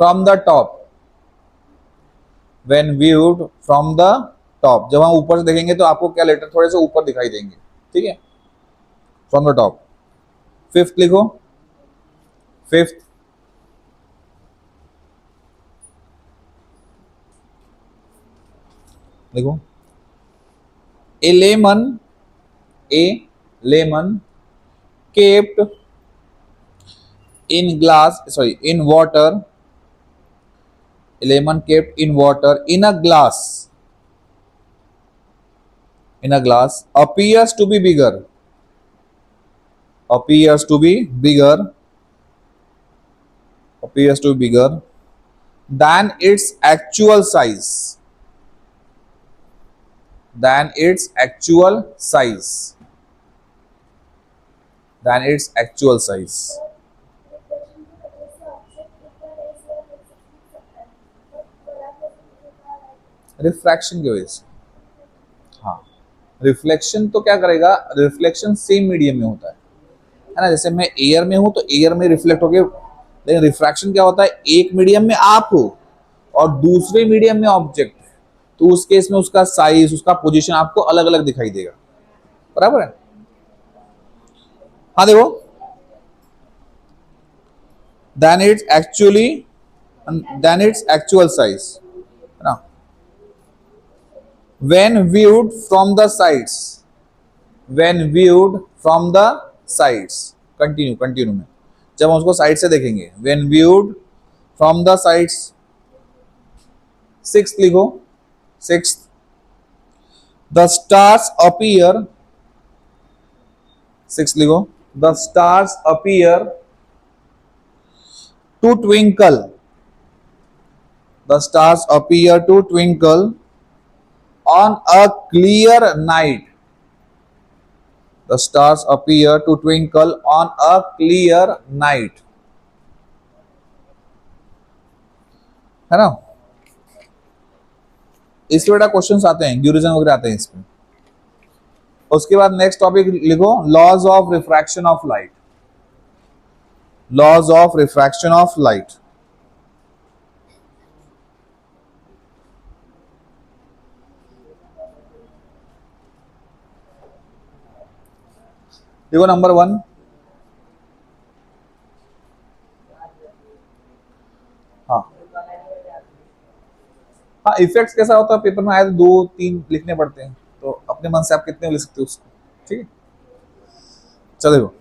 from the top, when viewed from the top। जब हम ऊपर से देखेंगे तो आपको क्या letter थोड़े से ऊपर दिखाई देंगे, ठीक है, फ्रॉम द टॉप। फिफ्थ लिखो, फिफ्थ, देखो, a lemon, a lemon kept in glass, sorry, in water, a lemon kept in water in a glass, in a glass appears to be bigger, appears to be bigger, appears to be bigger than its actual size, than its actual size, than its actual size। Refraction की वजह से, हाँ, reflection तो क्या करेगा, reflection same medium में होता है ना, जैसे मैं एयर में हूं तो एयर में रिफ्लेक्ट होके, लेकिन रिफ्रैक्शन क्या होता है, एक मीडियम में आप हो और दूसरे मीडियम में ऑब्जेक्ट है, तो उस केस में उसका साइज, उसका पोजीशन आपको अलग अलग दिखाई देगा, बराबर है। हाँ देखो, then it's actually, then it's actual size, है ना, when viewed from the sides, when viewed from the sides, continue में, जब हम उसको साइड से देखेंगे, when viewed from the sides। Sixth लिखो, sixth, the stars appear, sixth लिखो, the stars appear to twinkle, the stars appear to twinkle on a clear night, the stars appear to twinkle on a clear night, है ना। इसमें बेटा questions आते हैं, duration वगैरह आते हैं इसमें। उसके बाद नेक्स्ट टॉपिक लिखो, laws of refraction of light, laws of refraction of light. देखो नंबर 1, हाँ इफेक्ट्स कैसा होता है, पेपर में आए तो 2-3 लिखने पड़ते हैं, तो अपने मन से आप कितने लिख सकते हो उसको, ठीक है। चलो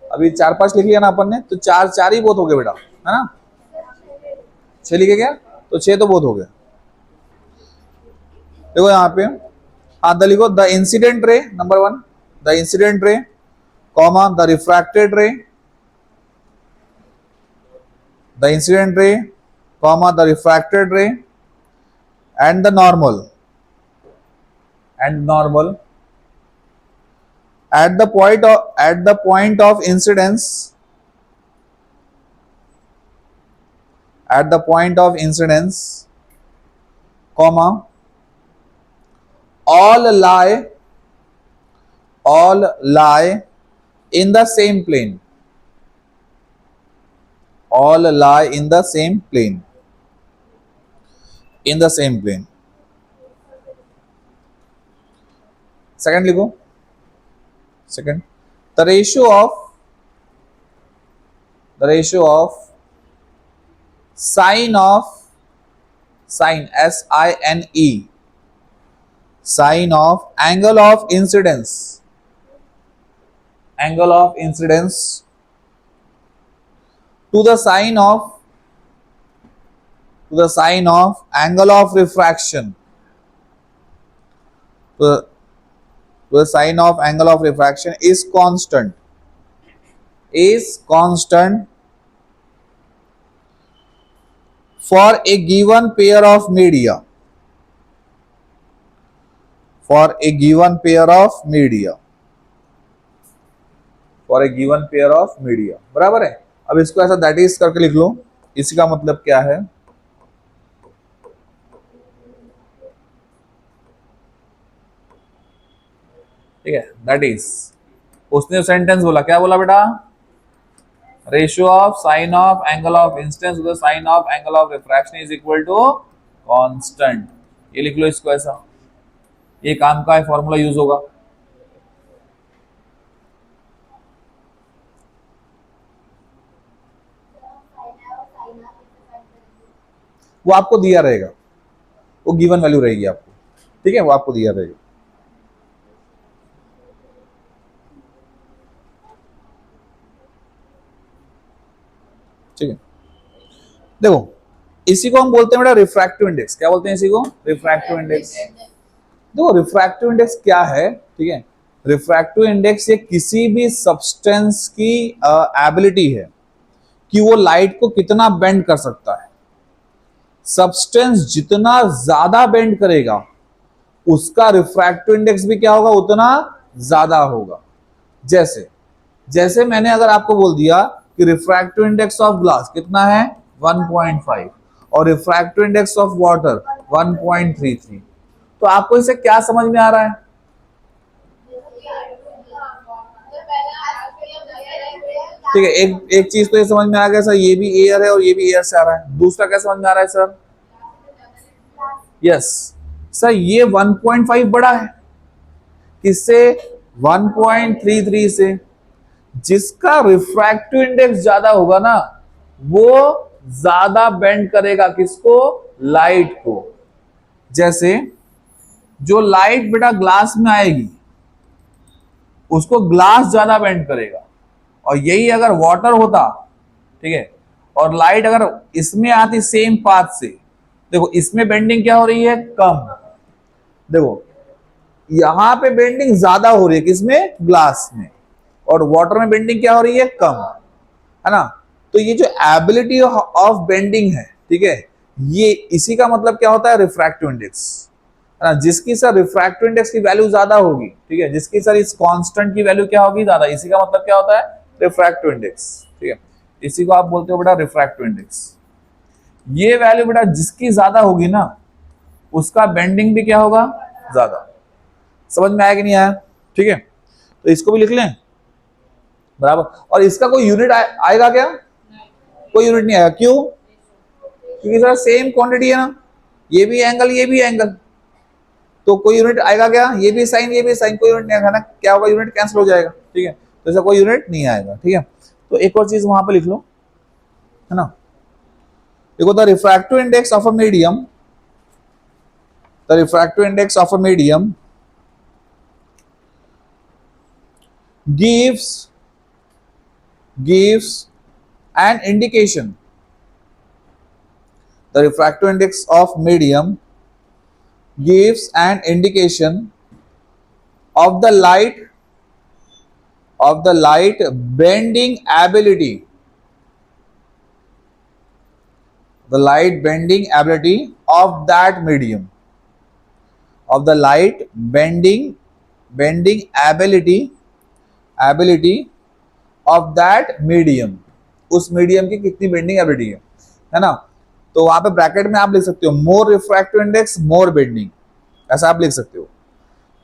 अभी 4-5 लिख लिया ना अपन ने, तो 4 ही बहुत हो गए बेटा, है ना। 6 लिखे क्या, तो 6 तो बहुत हो गया। देखो यहाँ पे, हाँ द लिखो, the incident ray number 1, the incident ray comma the refracted रे, the incident ray comma the refracted रे and the normal at the point of incidence, at the point of incidence, comma, all lie in the same plane, all lie in the same plane, in the same plane. Second लिखो, second, the ratio of sine SINE, sine of angle of incidence, to the sine of angle of refraction, to the sine of angle of refraction is constant, for a given pair of media, for a given pair of media, for a given pair of media, बराबर है। अब इसको ऐसा that is करके लिख लो, इसका मतलब क्या है, ठीक है, दैट इज, उसने सेंटेंस बोला, क्या बोला बेटा, ratio of sine of angle of incidence to the sine of angle of refraction is equal to constant. ये लिख लो इसको ऐसा, ये काम का फॉर्मूला यूज होगा। वो आपको दिया रहेगा, वो गिवन वैल्यू रहेगी आपको, ठीक है, वो आपको दिया रहेगा। ठीक है, देखो इसी को हम बोलते हैं बेटा रिफ्रैक्टिव इंडेक्स। क्या बोलते हैं इसी को, रिफ्रैक्टिव इंडेक्स। देखो रिफ्रैक्टिव इंडेक्स क्या है, ठीक है, रिफ्रैक्टिव इंडेक्स ये किसी भी सब्सटेंस की एबिलिटी है कि वो लाइट को कितना बेंड कर सकता है। सब्सटेंस जितना ज्यादा बेंड करेगा उसका रिफ्रैक्टिव इंडेक्स भी क्या होगा, उतना ज्यादा होगा। जैसे जैसे मैंने अगर आपको बोल दिया कि रिफ्रैक्टिव इंडेक्स ऑफ ग्लास कितना है 1.5 और रिफ्रैक्टिव इंडेक्स ऑफ वाटर 1.33, तो आपको इसे क्या समझ में आ रहा है, ठीक है, एक चीज तो ये समझ में आ गया सर, ये भी एयर है और ये भी एयर से आ रहा है। दूसरा क्या समझ में आ रहा है सर, यस सर ये 1.5 बड़ा है किससे, 1.33 से। जिसका रिफ्रैक्टिव इंडेक्स ज्यादा होगा ना वो ज्यादा बेंड करेगा किसको, लाइट को। जैसे जो लाइट बेटा ग्लास में आएगी उसको ग्लास ज्यादा बेंड करेगा, और यही अगर वाटर होता, ठीक है, और लाइट अगर इसमें आती सेम पाथ से, देखो इसमें बेंडिंग क्या हो रही है, कम। देखो यहां पे बेंडिंग ज्यादा हो रही है किसमें, ग्लास में, और वाटर में बेंडिंग क्या हो रही है, कम, है ना। तो ये जो एबिलिटी ऑफ बेंडिंग है, ठीक है, ये इसी का मतलब क्या होता है, रिफ्रैक्टिव इंडेक्स, है ना। जिसकी सर रिफ्रैक्टिव इंडेक्स की वैल्यू ज्यादा होगी, ठीक है, जिसकी सर इस कांस्टेंट की वैल्यू क्या होगी, ज्यादा, इसी का मतलब क्या होता है, रिफ्रैक्टिव इंडेक्स, ठीक है। इसी को आप बोलते हो बेटा रिफ्रैक्टिव इंडेक्स। ये वैल्यू बेटा जिसकी ज्यादा होगी ना उसका बेंडिंग भी क्या होगा, ज्यादा। समझ में आया कि नहीं आया, ठीक है। तो इसको भी लिख लें, बराबर। और इसका कोई यूनिट आएगा क्या, कोई यूनिट नहीं आएगा, क्यों, क्योंकि सर सेम क्वांटिटी है ना, ये भी एंगल ये भी एंगल, तो कोई यूनिट आएगा क्या, ये भी साइन ये भी साइन, कोई यूनिट नहीं आएगा ना, क्या होगा, यूनिट कैंसिल हो जाएगा, ठीक है। तो ऐसा कोई यूनिट नहीं आएगा, ठीक है। तो एक और चीज वहां पे लिख लो, है ना, देखो the refractive index of a medium, the refractive index of a medium gives an indication, the refractive index of medium gives an indication of the light, of the light bending ability, the light bending ability of that medium, of the light bending ability of that medium, उस medium की कितनी bending ability है ना। तो वहां पे bracket में आप लिख सकते हो मोर रिफ्रैक्टिव इंडेक्स मोर बेंडिंग, ऐसा आप लिख सकते हो,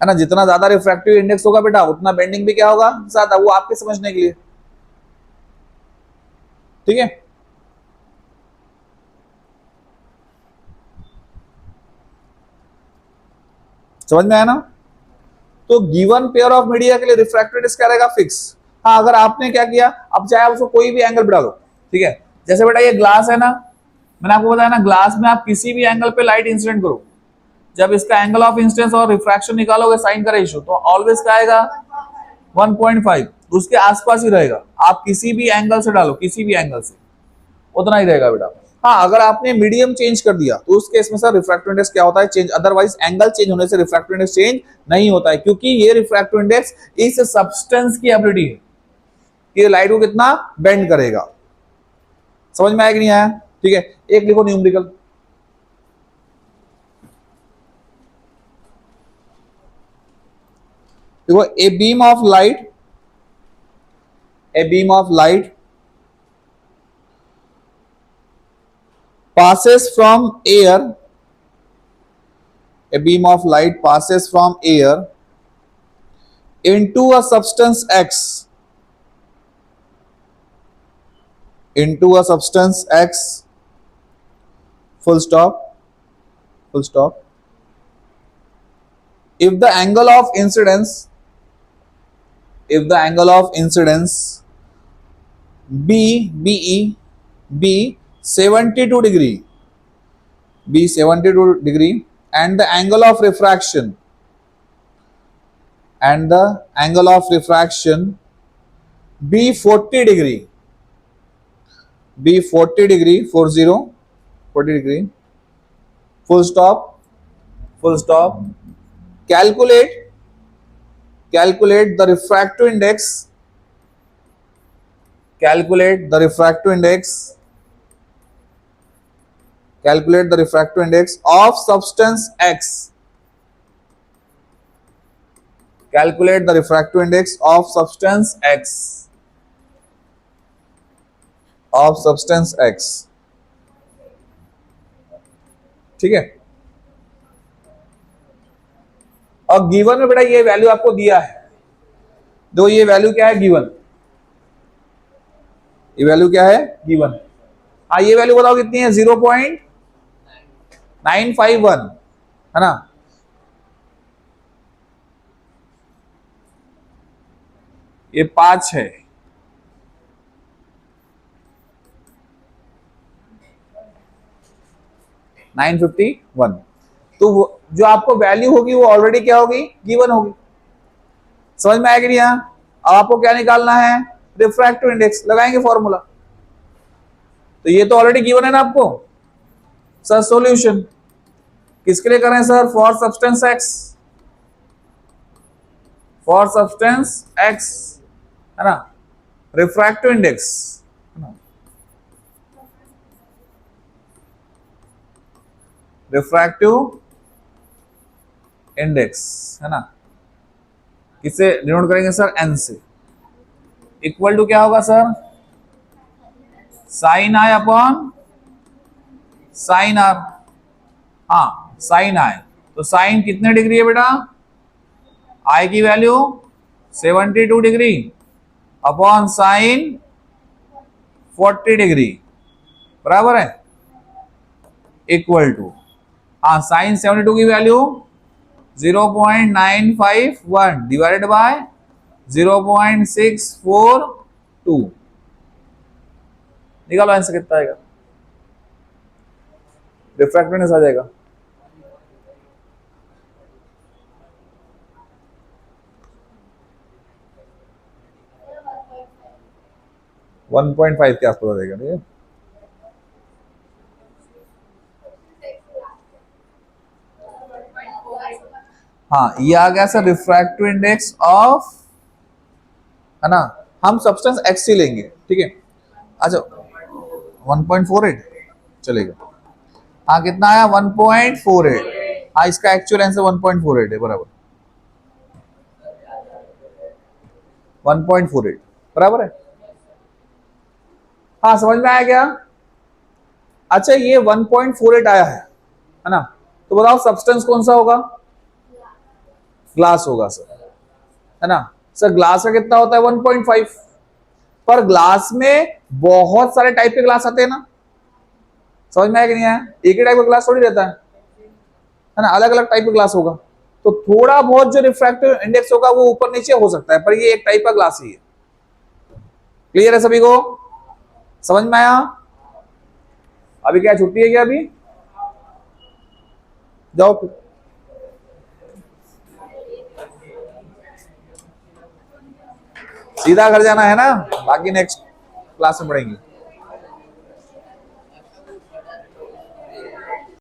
है ना। जितना ज्यादा रिफ्रैक्टिव इंडेक्स होगा बेटा उतना बेंडिंग भी क्या होगा ज्यादा, वो आपके समझने के लिए, ठीक है। समझ में आया ना। तो गिवन पेयर ऑफ मीडिया के लिए रिफ्रैक्टिव इंडेक्स क्या रहेगा फिक्स। हाँ अगर आपने क्या किया, अब चाहे उसको कोई भी एंगल बढ़ा लो, ठीक है। जैसे बेटा ये ग्लास है ना, मैंने आपको बताया ना ग्लास में आप किसी भी एंगल पे लाइट इंसिडेंट करो, जब इसका एंगल ऑफ इंसिडेंस और रिफ्रैक्शन निकालोगे साइन का रेशियो, तो ऑलवेज क्या आएगा 1.5, उसके आसपास ही रहेगा। आप किसी भी एंगल से डालो, किसी भी एंगल से उतना ही रहेगा बेटा। हाँ अगर आपने मीडियम चेंज कर दिया तो उस केस में सर रिफ्रैक्टिव इंडेक्स क्या होता है चेंज, अदरवाइज एंगल चेंज होने से रिफ्रैक्टिव इंडेक्स चेंज नहीं होता है, क्योंकि ये रिफ्रैक्टिव इंडेक्स इस सब्सटेंस की एबिलिटी है कि लाइट को कितना बेंड करेगा। समझ में आया कि नहीं आया, ठीक है। एक लिखो न्यूमेरिकल, देखो a beam of light, a beam of light passes from air, a beam of light passes from air into a substance X, into a substance X, full stop, full stop. If the angle of incidence, if the angle of incidence be 72 degree, be 72 degree, and the angle of refraction, and the angle of refraction be 40 degree, be 40 degree, 40 degree, full stop, full stop. Calculate the refractive index, calculate the refractive index, calculate the refractive index of substance X, calculate the refractive index of substance X, of substance X, ठीक है। और given में बेटा ये value आपको दिया है, दो ये वैल्यू क्या है गिवन, ये वैल्यू क्या है गिवन। हाँ ये वैल्यू बताओ कितनी है 0.951, है ना। ये 5 है, 951। तो जो आपको वैल्यू होगी वो ऑलरेडी क्या होगी गिवन होगी। समझ में आएगी नहीं यहाँ। अब आपको क्या निकालना है रिफ्रैक्टिव इंडेक्स, लगाएंगे फॉर्मूला। तो ये तो ऑलरेडी गिवन है ना आपको। सर सॉल्यूशन किसके लिए कर रहे हैं sir, for substance x, for substance x, है ना। रिफ्रैक्टिव इंडेक्स, रिफ्रैक्टिव इंडेक्स, है ना। किससे डिनोट करेंगे सर एन से, इक्वल टू क्या होगा sir sine I upon sine R. हाँ साइन आई, तो साइन कितने डिग्री है बेटा, आई की value 72 degree upon sine 40 degree, बराबर है, इक्वल टू, हाँ साइन 72 की वैल्यू 0.951 डिवाइडेड बाय 0.642, निकालो आंसर कितना आएगा। रिफ्रैक्टिव इंडेक्स आ जाएगा। वन पॉइंट फाइव के आसपास आ जाएगा, ठीक है। हाँ, ये आ गया सर रिफ्रैक्टिव इंडेक्स ऑफ, है ना। हम सब्सटेंस एक्स ही लेंगे, ठीक है। अच्छा 1.48 चलेगा। हाँ कितना आया 1.48। हाँ इसका एक्चुअल आंसर 1.48 है, बराबर 1.48 बराबर है। हाँ समझ में आया क्या? अच्छा ये 1.48 आया है ना। तो बताओ सब्सटेंस कौन सा होगा? ग्लास होगा सर, है ना। सर ग्लास का कितना होता है 1.5, पर ग्लास में बहुत सारे टाइप के ग्लास आते हैं ना। समझ में आया कि नहीं आया? एक ही टाइप का ग्लास थोड़ी रहता है ना, अलग अलग टाइप का ग्लास होगा। तो थोड़ा बहुत जो रिफ्रैक्टिव इंडेक्स होगा वो ऊपर नीचे हो सकता है, पर ये एक टाइप का ग्लास ही है। क्लियर है सभी को? समझ में आया? अभी क्या छुट्टी है क्या? अभी जाओ फिर। सीधा घर जाना है ना, बाकी नेक्स्ट क्लास में पढ़ेंगे।